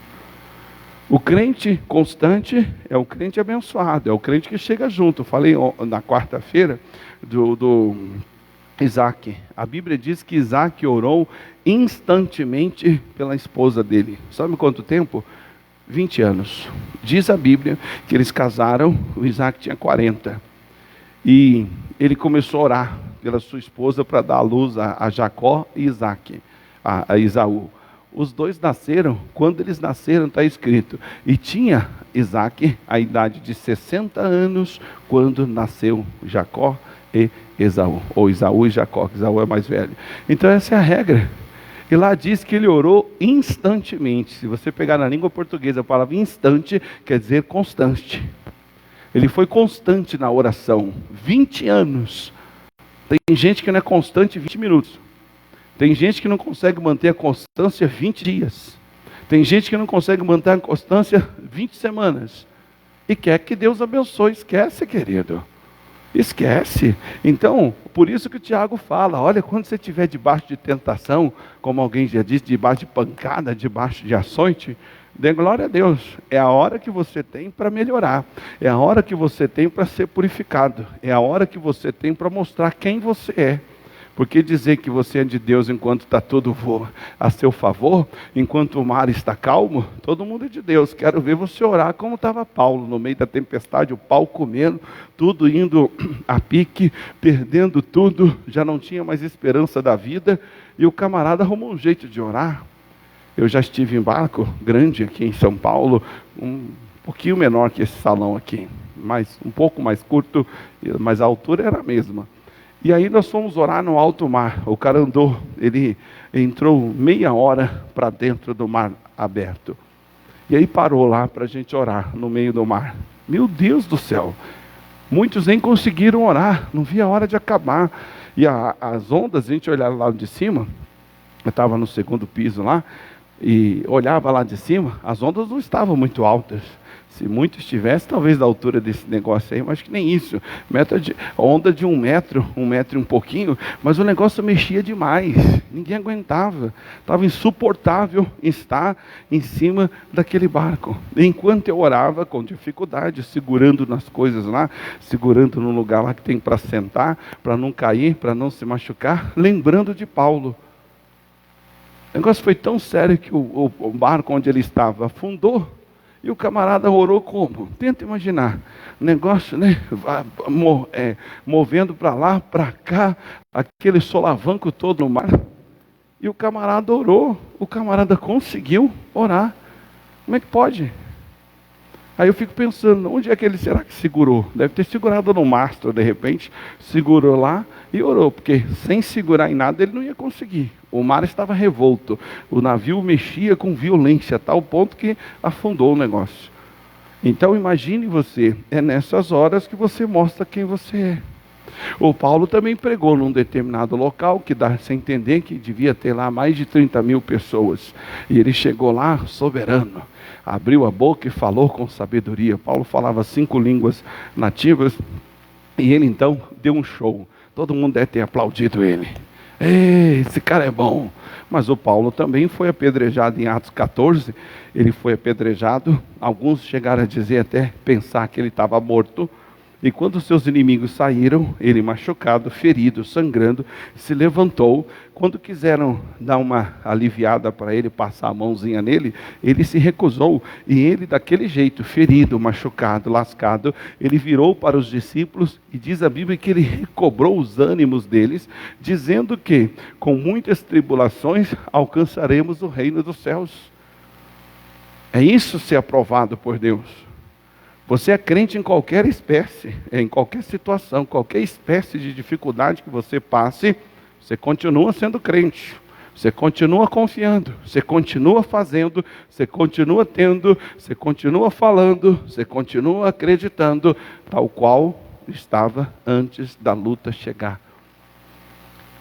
O crente constante é o crente abençoado, é o crente que chega junto. Eu falei na quarta-feira do Isaac. A Bíblia diz que Isaac orou instantemente pela esposa dele. Sabe quanto tempo? 20 anos. Diz a Bíblia que eles casaram, o Isaac tinha 40. E ele começou a orar pela sua esposa para dar à luz a Jacó e a Esaú. Os dois nasceram, quando eles nasceram está escrito, e tinha Isaac a idade de 60 anos quando nasceu Jacó e Esaú, ou Esaú e Jacó, que Esaú é mais velho. Então essa é a regra. E lá diz que ele orou instantemente. Se você pegar na língua portuguesa a palavra instante, quer dizer constante. Ele foi constante na oração, 20 anos. Tem gente que não é constante 20 minutos. Tem gente que não consegue manter a constância 20 dias. Tem gente que não consegue manter a constância 20 semanas. E quer que Deus abençoe. Esquece, querido. Esquece. Então, por isso que o Tiago fala, olha, quando você estiver debaixo de tentação, como alguém já disse, debaixo de pancada, debaixo de açoite, dê glória a Deus. É a hora que você tem para melhorar. É a hora que você tem para ser purificado. É a hora que você tem para mostrar quem você é. Porque dizer que você é de Deus enquanto está tudo a seu favor, enquanto o mar está calmo, todo mundo é de Deus. Quero ver você orar como estava Paulo, no meio da tempestade, o pau comendo, tudo indo a pique, perdendo tudo, já não tinha mais esperança da vida, e o camarada arrumou um jeito de orar. Eu já estive em barco grande aqui em São Paulo, um pouquinho menor que esse salão aqui, mas um pouco mais curto, mas a altura era a mesma. E aí nós fomos orar no alto mar. O cara andou, ele entrou meia hora para dentro do mar aberto. E aí parou lá para a gente orar no meio do mar. Meu Deus do céu! Muitos nem conseguiram orar, não via a hora de acabar. E as ondas, a gente olhava lá de cima, eu estava no segundo piso lá, e olhava lá de cima, as ondas não estavam muito altas. Se muito estivesse, talvez da altura desse negócio aí, mas acho que nem isso. Onda de 1 metro, 1 metro e um pouquinho, mas o negócio mexia demais. Ninguém aguentava. Estava insuportável estar em cima daquele barco. Enquanto eu orava com dificuldade, segurando nas coisas lá, segurando no lugar lá que tem para sentar, para não cair, para não se machucar, lembrando de Paulo. O negócio foi tão sério que o barco onde ele estava afundou. E o camarada orou como? Tenta imaginar. O negócio, né? Movendo para lá, para cá, aquele solavanco todo no mar. E o camarada orou. O camarada conseguiu orar. Como é que pode? Aí eu fico pensando, onde é que ele será que segurou? Deve ter segurado no mastro, de repente. Segurou lá e orou, porque sem segurar em nada ele não ia conseguir. O mar estava revolto, o navio mexia com violência, a tal ponto que afundou o negócio. Então imagine você, é nessas horas que você mostra quem você é. O Paulo também pregou num determinado local, que dá-se a entender que devia ter lá mais de 30 mil pessoas. E ele chegou lá soberano, abriu a boca e falou com sabedoria. Paulo falava 5 línguas nativas, e ele então deu um show. Todo mundo deve ter aplaudido ele. Ei, esse cara é bom. Mas o Paulo também foi apedrejado em Atos 14. Ele foi apedrejado. Alguns chegaram a dizer, até pensar que ele estava morto. E quando seus inimigos saíram, ele machucado, ferido, sangrando, se levantou. Quando quiseram dar uma aliviada para ele, passar a mãozinha nele, ele se recusou. E ele, daquele jeito, ferido, machucado, lascado, ele virou para os discípulos e diz a Bíblia que ele recobrou os ânimos deles, dizendo que com muitas tribulações alcançaremos o reino dos céus. É isso ser aprovado por Deus. Você é crente em qualquer espécie, em qualquer situação, qualquer espécie de dificuldade que você passe, você continua sendo crente, você continua confiando, você continua fazendo, você continua tendo, você continua falando, você continua acreditando, tal qual estava antes da luta chegar.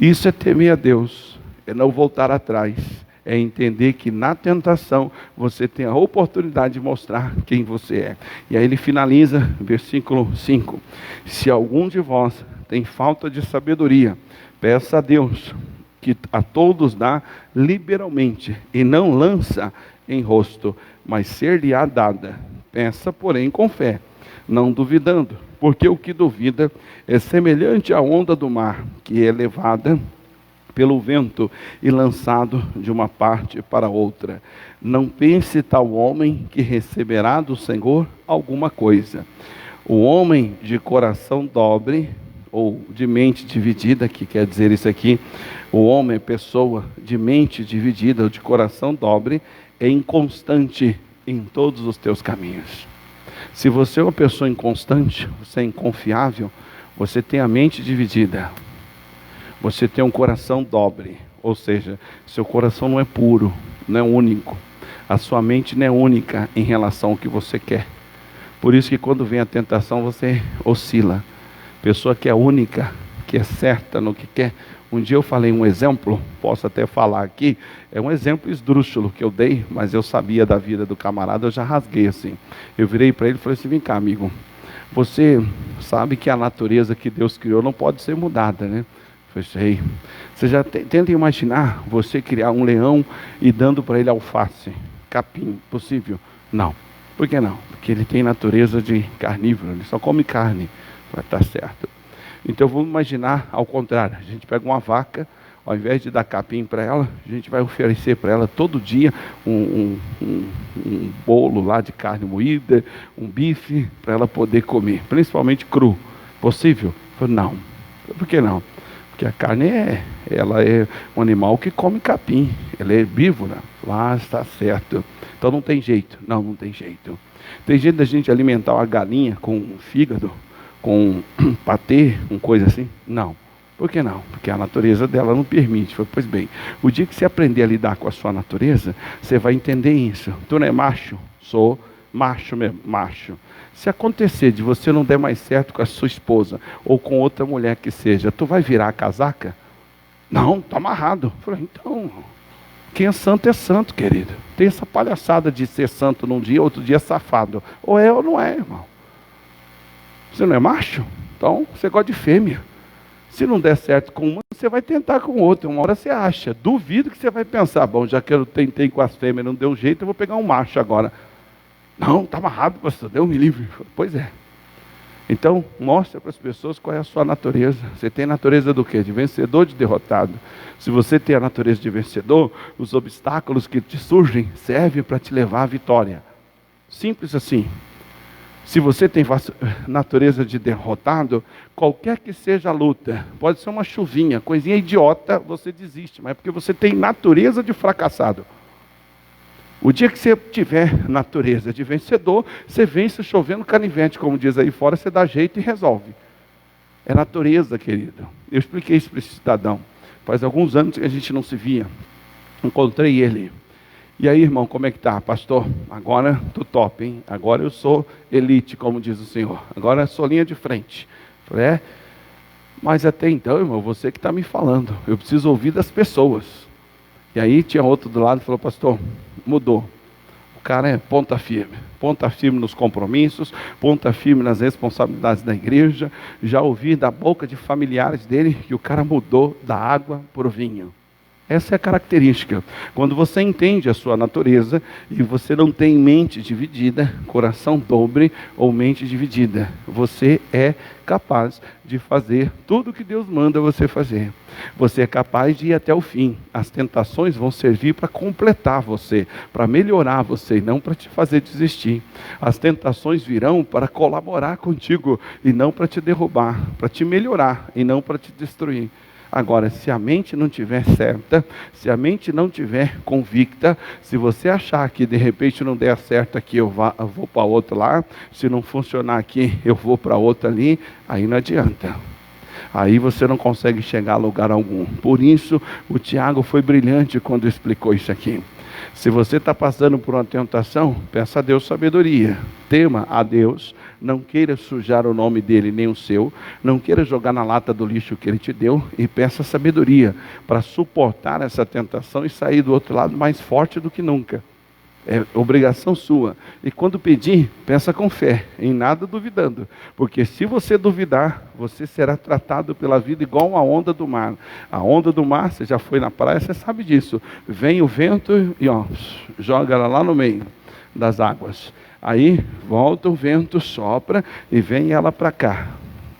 Isso é temer a Deus, é não voltar atrás. É entender que na tentação você tem a oportunidade de mostrar quem você é. E aí ele finaliza, versículo 5. Se algum de vós tem falta de sabedoria, peça a Deus, que a todos dá liberalmente, e não lança em rosto, mas ser-lhe-á dada. Peça, porém, com fé, não duvidando, porque o que duvida é semelhante à onda do mar, que é levada pelo vento e lançado de uma parte para outra. Não pense tal homem que receberá do Senhor alguma coisa. O homem de coração dobre, ou de mente dividida, que quer dizer isso aqui, o homem, pessoa de mente dividida, ou de coração dobre, é inconstante em todos os teus caminhos. Se você é uma pessoa inconstante, você é inconfiável, você tem a mente dividida. Você tem um coração dobre, ou seja, seu coração não é puro, não é único. A sua mente não é única em relação ao que você quer. Por isso que quando vem a tentação você oscila. Pessoa que é única, que é certa no que quer. Um dia eu falei um exemplo, posso até falar aqui, é um exemplo esdrúxulo que eu dei, mas eu sabia da vida do camarada, eu já rasguei assim. Eu virei para ele e falei assim, vem cá amigo, Você sabe que a natureza que Deus criou não pode ser mudada, né? Eu sei. Você já tenta imaginar você criar um leão e dando para ele alface, capim, possível? Não. Por que não? Porque ele tem natureza de carnívoro, ele só come carne. Vai estar certo. Então vamos imaginar ao contrário. A gente pega uma vaca, ao invés de dar capim para ela, a gente vai oferecer para ela todo dia um bolo lá de carne moída, um bife, para ela poder comer, principalmente cru. Possível? Não. Por que não? Porque a carne ela é um animal que come capim, ela é herbívora. Lá está certo. Então não tem jeito. Não tem jeito. Tem jeito da gente alimentar uma galinha com fígado, com patê, com coisa assim? Não. Por que não? Porque a natureza dela não permite. Pois bem, o dia que você aprender a lidar com a sua natureza, você vai entender isso. Tu não é macho? Sou macho mesmo, macho. Se acontecer de você não der mais certo com a sua esposa, ou com outra mulher que seja, tu vai virar a casaca? Não, tá amarrado. Eu falei, então, quem é santo, querido. Tem essa palhaçada de ser santo num dia, outro dia safado. Ou é ou não é, irmão. Você não é macho? Então, você gosta de fêmea. Se não der certo com uma, você vai tentar com outra. Uma hora você acha. Duvido que você vai pensar, bom, já que eu tentei com as fêmeas, não deu jeito, eu vou pegar um macho agora. Não, está amarrado, pastor, deu-me livre. Pois é. Então, mostra para as pessoas qual é a sua natureza. Você tem natureza do quê? De vencedor, de derrotado. Se você tem a natureza de vencedor, os obstáculos que te surgem servem para te levar à vitória. Simples assim. Se você tem natureza de derrotado, qualquer que seja a luta, pode ser uma chuvinha, coisinha idiota, você desiste, mas é porque você tem natureza de fracassado. O dia que você tiver natureza de vencedor, você vence chovendo canivete, como diz aí fora, você dá jeito e resolve. É natureza, querido. Eu expliquei isso para esse cidadão. Faz alguns anos que a gente não se via. Encontrei ele. E aí, irmão, como é que tá? Pastor, agora tô top, hein? Agora eu sou elite, como diz o Senhor. Agora eu sou linha de frente. Falei, mas até então, irmão, você que está me falando. Eu preciso ouvir das pessoas. E aí tinha outro do lado e falou, pastor, mudou. O cara é ponta firme nos compromissos, ponta firme nas responsabilidades da igreja. Já ouvi da boca de familiares dele que o cara mudou da água para o vinho. Essa é a característica. Quando você entende a sua natureza e você não tem mente dividida, coração dobre ou mente dividida, você é capaz de fazer tudo o que Deus manda você fazer. Você é capaz de ir até o fim. As tentações vão servir para completar você, para melhorar você e não para te fazer desistir. As tentações virão para colaborar contigo e não para te derrubar, para te melhorar e não para te destruir. Agora, se a mente não estiver certa, se a mente não estiver convicta, se você achar que de repente não der certo aqui, eu vou para outro lá, se não funcionar aqui, eu vou para outro ali, aí não adianta. Aí você não consegue chegar a lugar algum. Por isso, o Tiago foi brilhante quando explicou isso aqui. Se você está passando por uma tentação, peça a Deus sabedoria. Tema a Deus, não queira sujar o nome dele nem o seu, não queira jogar na lata do lixo que ele te deu, e peça sabedoria para suportar essa tentação e sair do outro lado mais forte do que nunca. É obrigação sua. E quando pedir, peça com fé, em nada duvidando. Porque se você duvidar, você será tratado pela vida igual a onda do mar. A onda do mar, você já foi na praia, você sabe disso. Vem o vento e joga ela lá no meio das águas. Aí volta o vento, sopra e vem ela para cá.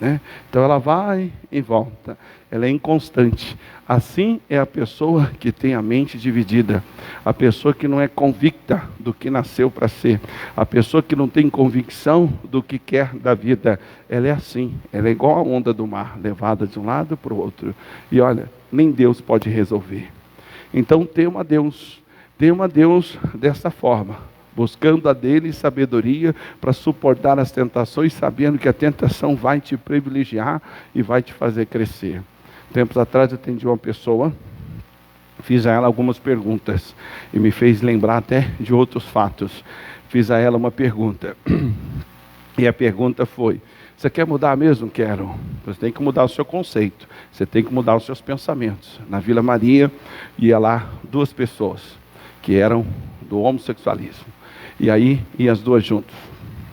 Né? Então ela vai e volta. Ela é inconstante. Assim é a pessoa que tem a mente dividida. A pessoa que não é convicta do que nasceu para ser. A pessoa que não tem convicção do que quer da vida. Ela é assim. Ela é igual a onda do mar, levada de um lado para o outro. E olha, nem Deus pode resolver. Então tema a Deus. Tema a Deus dessa forma. Buscando a dele sabedoria para suportar as tentações, sabendo que a tentação vai te privilegiar e vai te fazer crescer. Tempos atrás eu atendi uma pessoa, fiz a ela algumas perguntas e me fez lembrar até de outros fatos. Fiz a ela uma pergunta e a pergunta foi: você quer mudar mesmo? Quero. Você tem que mudar o seu conceito, você tem que mudar os seus pensamentos. Na Vila Maria ia lá 2 pessoas que eram do homossexualismo. E aí iam as 2 juntas.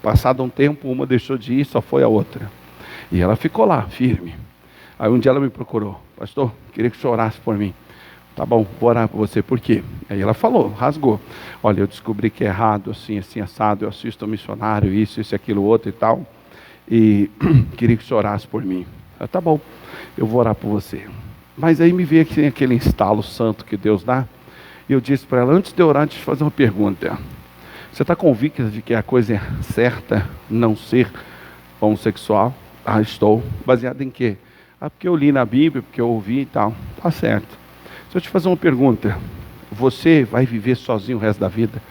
Passado um tempo, uma deixou de ir, só foi a outra. E ela ficou lá, firme. Aí um dia ela me procurou: pastor, queria que o senhor orasse por mim. Tá bom, vou orar por você. Por quê? Aí ela falou, rasgou: olha, eu descobri que é errado, assim, assim, assado, eu assisto ao missionário, isso, aquilo, outro e tal. E queria que o senhor orasse por mim. Eu, tá bom, eu vou orar por você. Mas aí me veio aquele instalo santo que Deus dá. E eu disse para ela: antes de orar, deixa eu fazer uma pergunta. Você está convicta de que a coisa é certa não ser homossexual? Ah, estou. Baseado em quê? Ah, porque eu li na Bíblia, porque eu ouvi e tal. Tá certo. Deixa eu te fazer uma pergunta. Você vai viver sozinho o resto da vida?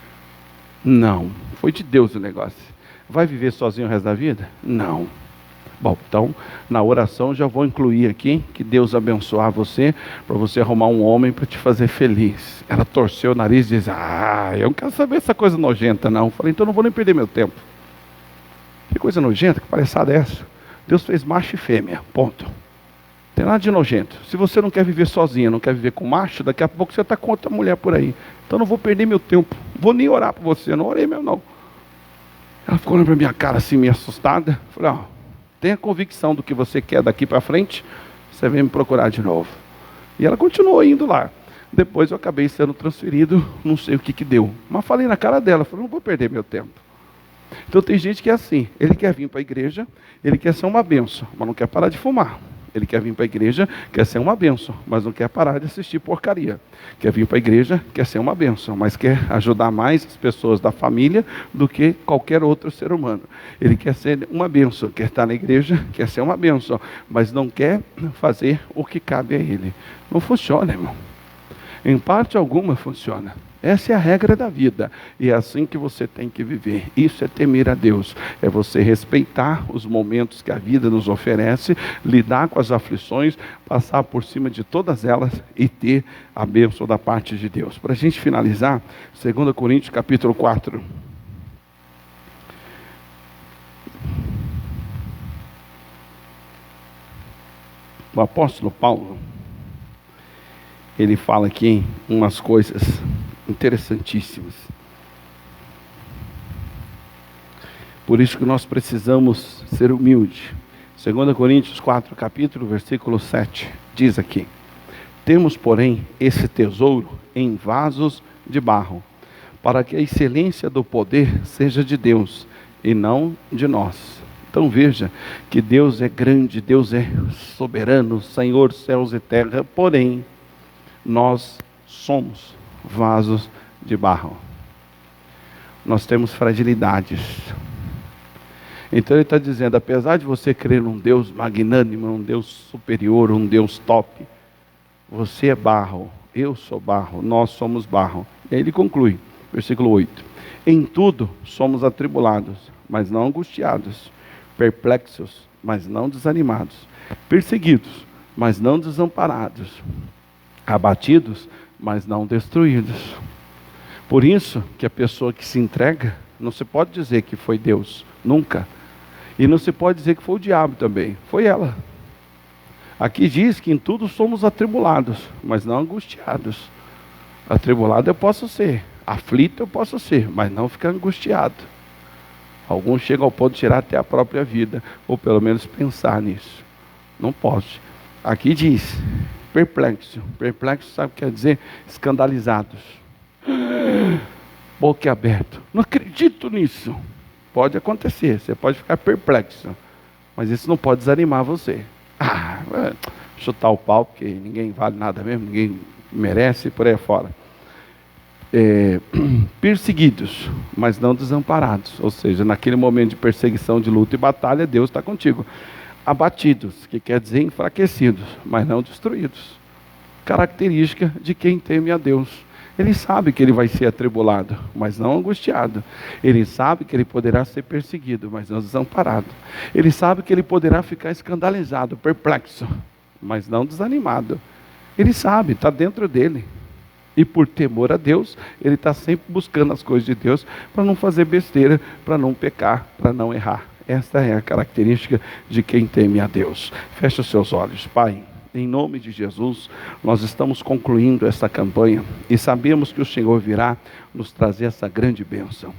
Não. Foi de Deus o negócio. Vai viver sozinho o resto da vida? Não. Bom, então, na oração já vou incluir aqui que Deus abençoar você, para você arrumar um homem para te fazer feliz. Ela torceu o nariz e disse: ah, eu não quero saber essa coisa nojenta não. Eu falei: então não vou nem perder meu tempo. Que coisa nojenta, que palhaçada é essa? Deus fez macho e fêmea, ponto. Não tem nada de nojento. Se você não quer viver sozinha, não quer viver com macho, daqui a pouco você está com outra mulher por aí. Então não vou perder meu tempo, vou nem orar por você, eu não orei mesmo não. Ela ficou olhando para minha cara assim, meio assustada. Eu falei: ó, tenha convicção do que você quer daqui para frente, você vem me procurar de novo. E ela continuou indo lá. Depois eu acabei sendo transferido, não sei o que deu. Mas falei na cara dela, falei: não vou perder meu tempo. Então tem gente que é assim, ele quer vir para a igreja, ele quer ser uma bênção, mas não quer parar de fumar. Ele quer vir para a igreja, quer ser uma bênção, mas não quer parar de assistir porcaria. Quer vir para a igreja, quer ser uma bênção, mas quer ajudar mais as pessoas da família do que qualquer outro ser humano. Ele quer ser uma bênção, quer estar na igreja, quer ser uma bênção, mas não quer fazer o que cabe a ele. Não funciona, irmão. Em parte alguma funciona. Essa é a regra da vida, e é assim que você tem que viver. Isso é temer a Deus, é você respeitar os momentos que a vida nos oferece, lidar com as aflições, passar por cima de todas elas e ter a bênção da parte de Deus. Para a gente finalizar, 2 Coríntios capítulo 4. O apóstolo Paulo, ele fala aqui umas coisas interessantíssimas. Por isso que nós precisamos ser humildes. 2 Coríntios 4, capítulo, versículo 7, diz aqui: temos, porém, esse tesouro em vasos de barro, para que a excelência do poder seja de Deus, e não de nós. Então veja que Deus é grande, Deus é soberano, Senhor, céus e terra, porém, nós somos vasos de barro. Nós temos fragilidades. Então ele está dizendo: apesar de você crer num Deus magnânimo, um Deus superior, um Deus top, você é barro, eu sou barro, nós somos barro. E aí ele conclui, versículo 8: em tudo somos atribulados, mas não angustiados, perplexos, mas não desanimados, perseguidos, mas não desamparados, abatidos, mas não destruídos. Por isso que a pessoa que se entrega, não se pode dizer que foi Deus, nunca. E não se pode dizer que foi o diabo também, foi ela. Aqui diz que em tudo somos atribulados, mas não angustiados. Atribulado eu posso ser, aflito eu posso ser, mas não ficar angustiado. Alguns chegam ao ponto de tirar até a própria vida, ou pelo menos pensar nisso. Não posso. Aqui diz perplexo. Perplexo sabe o que quer dizer? Escandalizados. Boca aberta. Não acredito nisso. Pode acontecer, você pode ficar perplexo, mas isso não pode desanimar você. Chutar o pau, porque ninguém vale nada mesmo, ninguém merece, por aí fora. Perseguidos, mas não desamparados. Ou seja, naquele momento de perseguição, de luta e batalha, Deus está contigo. Abatidos, que quer dizer enfraquecidos, mas não destruídos. Característica de quem teme a Deus. Ele sabe que ele vai ser atribulado, mas não angustiado. Ele sabe que ele poderá ser perseguido, mas não desamparado. Ele sabe que ele poderá ficar escandalizado, perplexo, mas não desanimado. Ele sabe, está dentro dele. E por temor a Deus, ele está sempre buscando as coisas de Deus para não fazer besteira, para não pecar, para não errar. Esta é a característica de quem teme a Deus. Feche os seus olhos. Pai, em nome de Jesus, nós estamos concluindo essa campanha e sabemos que o Senhor virá nos trazer essa grande bênção.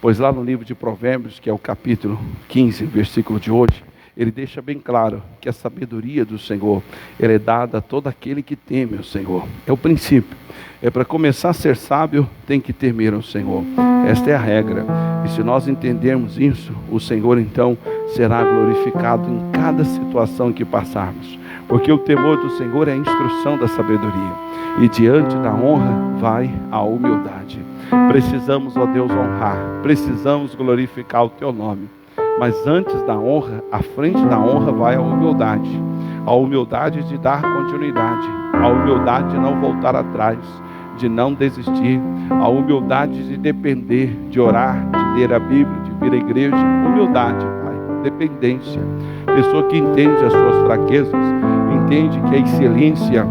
Pois lá no livro de Provérbios, que é o capítulo 15, versículo de hoje, ele deixa bem claro que a sabedoria do Senhor, ela é dada a todo aquele que teme o Senhor. É o princípio. É para começar a ser sábio, tem que temer o Senhor. Esta é a regra. E se nós entendermos isso, o Senhor então será glorificado em cada situação que passarmos. Porque o temor do Senhor é a instrução da sabedoria. E diante da honra vai a humildade. Precisamos, ó Deus, honrar. Precisamos glorificar o Teu nome. Mas antes da honra, à frente da honra vai a humildade. A humildade de dar continuidade. A humildade de não voltar atrás, de não desistir. A humildade de depender, de orar, de ler a Bíblia, de vir à igreja. Humildade, Pai. Dependência. Pessoa que entende as suas fraquezas, entende que a excelência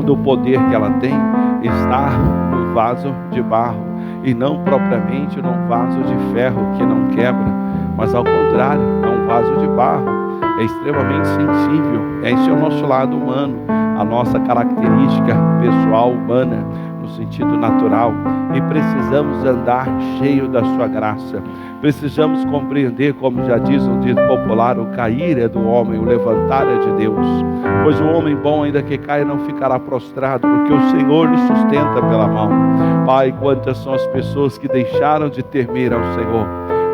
do poder que ela tem está no vaso de barro e não propriamente num vaso de ferro que não quebra, mas ao contrário, é um vaso de barro, é extremamente sensível. Esse é o nosso lado humano, a nossa característica pessoal humana, no sentido natural, e precisamos andar cheio da sua graça. Precisamos compreender, como já diz o dito popular, o cair é do homem, o levantar é de Deus. Pois o homem bom, ainda que caia, não ficará prostrado, porque o Senhor lhe sustenta pela mão. Pai, quantas são as pessoas que deixaram de temer ao Senhor,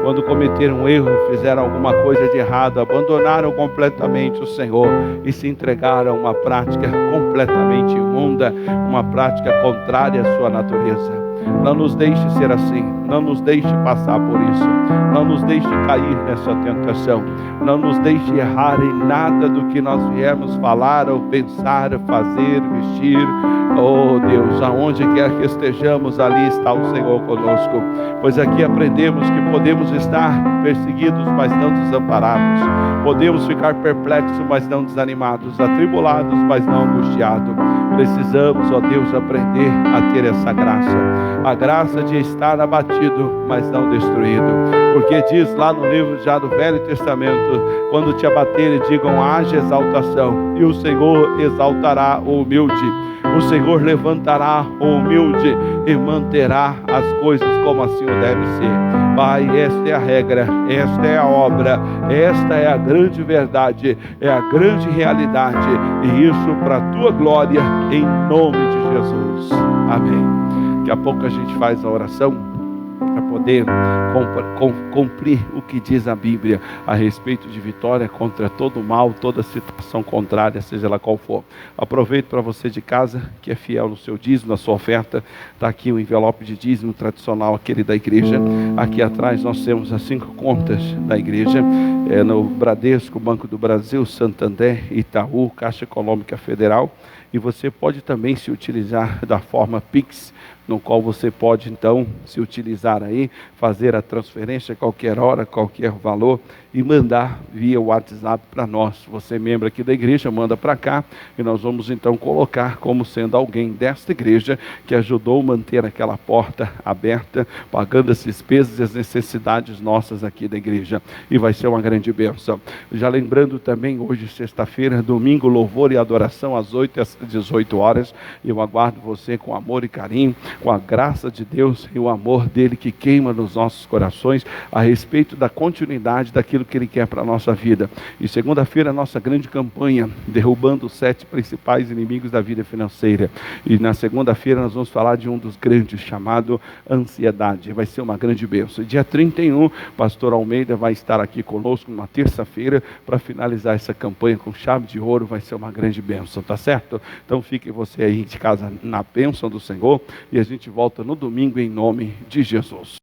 quando cometeram um erro, fizeram alguma coisa de errado, abandonaram completamente o Senhor e se entregaram a uma prática completamente imunda, uma prática contrária à sua natureza. Não nos deixe ser assim, não nos deixe passar por isso, não nos deixe cair nessa tentação, não nos deixe errar em nada do que nós viemos falar ou pensar, fazer, vestir. Oh Deus, aonde quer que estejamos, ali está o Senhor conosco, pois aqui aprendemos que podemos estar perseguidos, mas não desamparados, podemos ficar perplexos, mas não desanimados, atribulados, mas não angustiados. Precisamos, ó Deus, aprender a ter essa graça, a graça de estar abatido, mas não destruído, porque diz lá no livro já do Velho Testamento, quando te abaterem, digam: haja exaltação, e o Senhor exaltará o humilde. O Senhor levantará o humilde e manterá as coisas como assim o deve ser. Pai, esta é a regra, esta é a obra, esta é a grande verdade, é a grande realidade, e isso para a tua glória, em nome de Jesus. Amém. Daqui a pouco a gente faz a oração para poder cumprir o que diz a Bíblia a respeito de vitória contra todo mal, toda situação contrária, seja ela qual for. Aproveito para você de casa, que é fiel no seu dízimo, na sua oferta. Está aqui o envelope de dízimo tradicional, aquele da igreja. Aqui atrás nós temos as 5 contas da igreja, no Bradesco, Banco do Brasil, Santander, Itaú, Caixa Econômica Federal. E você pode também se utilizar da forma Pix, no qual você pode então se utilizar aí, fazer a transferência a qualquer hora, qualquer valor, e mandar via WhatsApp para nós. Você é membro aqui da igreja, manda para cá, e nós vamos então colocar como sendo alguém desta igreja que ajudou a manter aquela porta aberta, pagando as despesas e as necessidades nossas aqui da igreja, e vai ser uma grande bênção. Já lembrando também, hoje sexta-feira, domingo, louvor e adoração às 8 às 18 horas, eu aguardo você com amor e carinho, com a graça de Deus e o amor dele que queima nos nossos corações a respeito da continuidade daquilo que ele quer para a nossa vida. E segunda-feira a nossa grande campanha, derrubando os 7 principais inimigos da vida financeira. E na segunda-feira nós vamos falar de um dos grandes, chamado ansiedade. Vai ser uma grande bênção. Dia 31, pastor Almeida vai estar aqui conosco numa terça-feira para finalizar essa campanha com chave de ouro. Vai ser uma grande bênção, tá certo? Então fique você aí de casa na bênção do Senhor, e a gente volta no domingo em nome de Jesus.